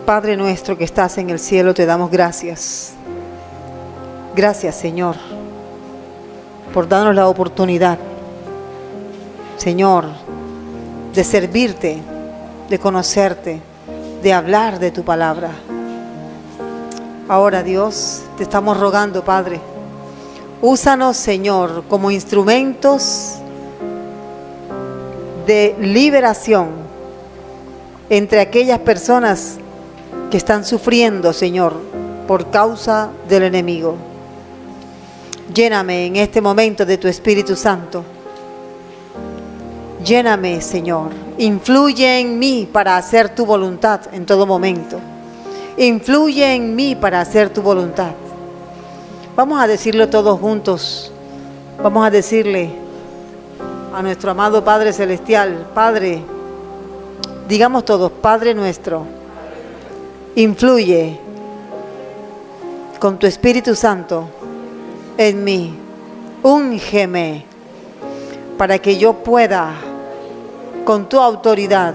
Speaker 2: Padre nuestro que estás en el cielo, te damos gracias. Gracias, Señor, por darnos la oportunidad, Señor, de servirte, de conocerte, de hablar de tu palabra. Ahora, Dios, te estamos rogando, Padre, úsanos, Señor, como instrumentos de liberación entre aquellas personas que están sufriendo, Señor, por causa del enemigo. Lléname en este momento de tu Espíritu Santo. Lléname, Señor. Influye en mí para hacer tu voluntad en todo momento. Influye en mí para hacer tu voluntad. Vamos a decirlo todos juntos. Vamos a decirle a nuestro amado Padre Celestial: Padre, digamos todos, Padre nuestro, influye con tu Espíritu Santo en mí. Úngeme para que yo pueda, con tu autoridad,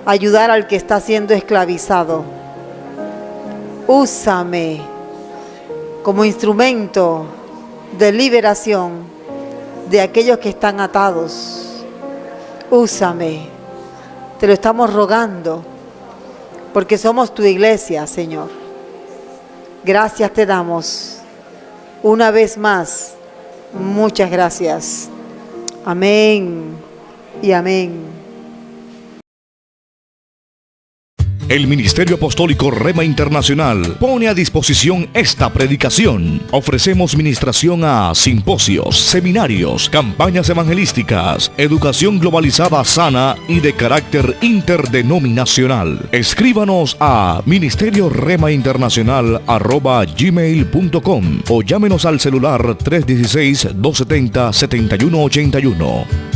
Speaker 2: ayudar al que está siendo esclavizado. Úsame como instrumento de liberación de aquellos que están atados. Úsame. Te lo estamos rogando porque somos tu iglesia, Señor. Gracias te damos. Una vez más, muchas gracias. Amén y amén.
Speaker 1: El Ministerio Apostólico Rema Internacional pone a disposición esta predicación. Ofrecemos ministración a simposios, seminarios, campañas evangelísticas, educación globalizada sana y de carácter interdenominacional. Escríbanos a ministerioremainternacional@gmail.com o llámenos al celular 316-270-7181.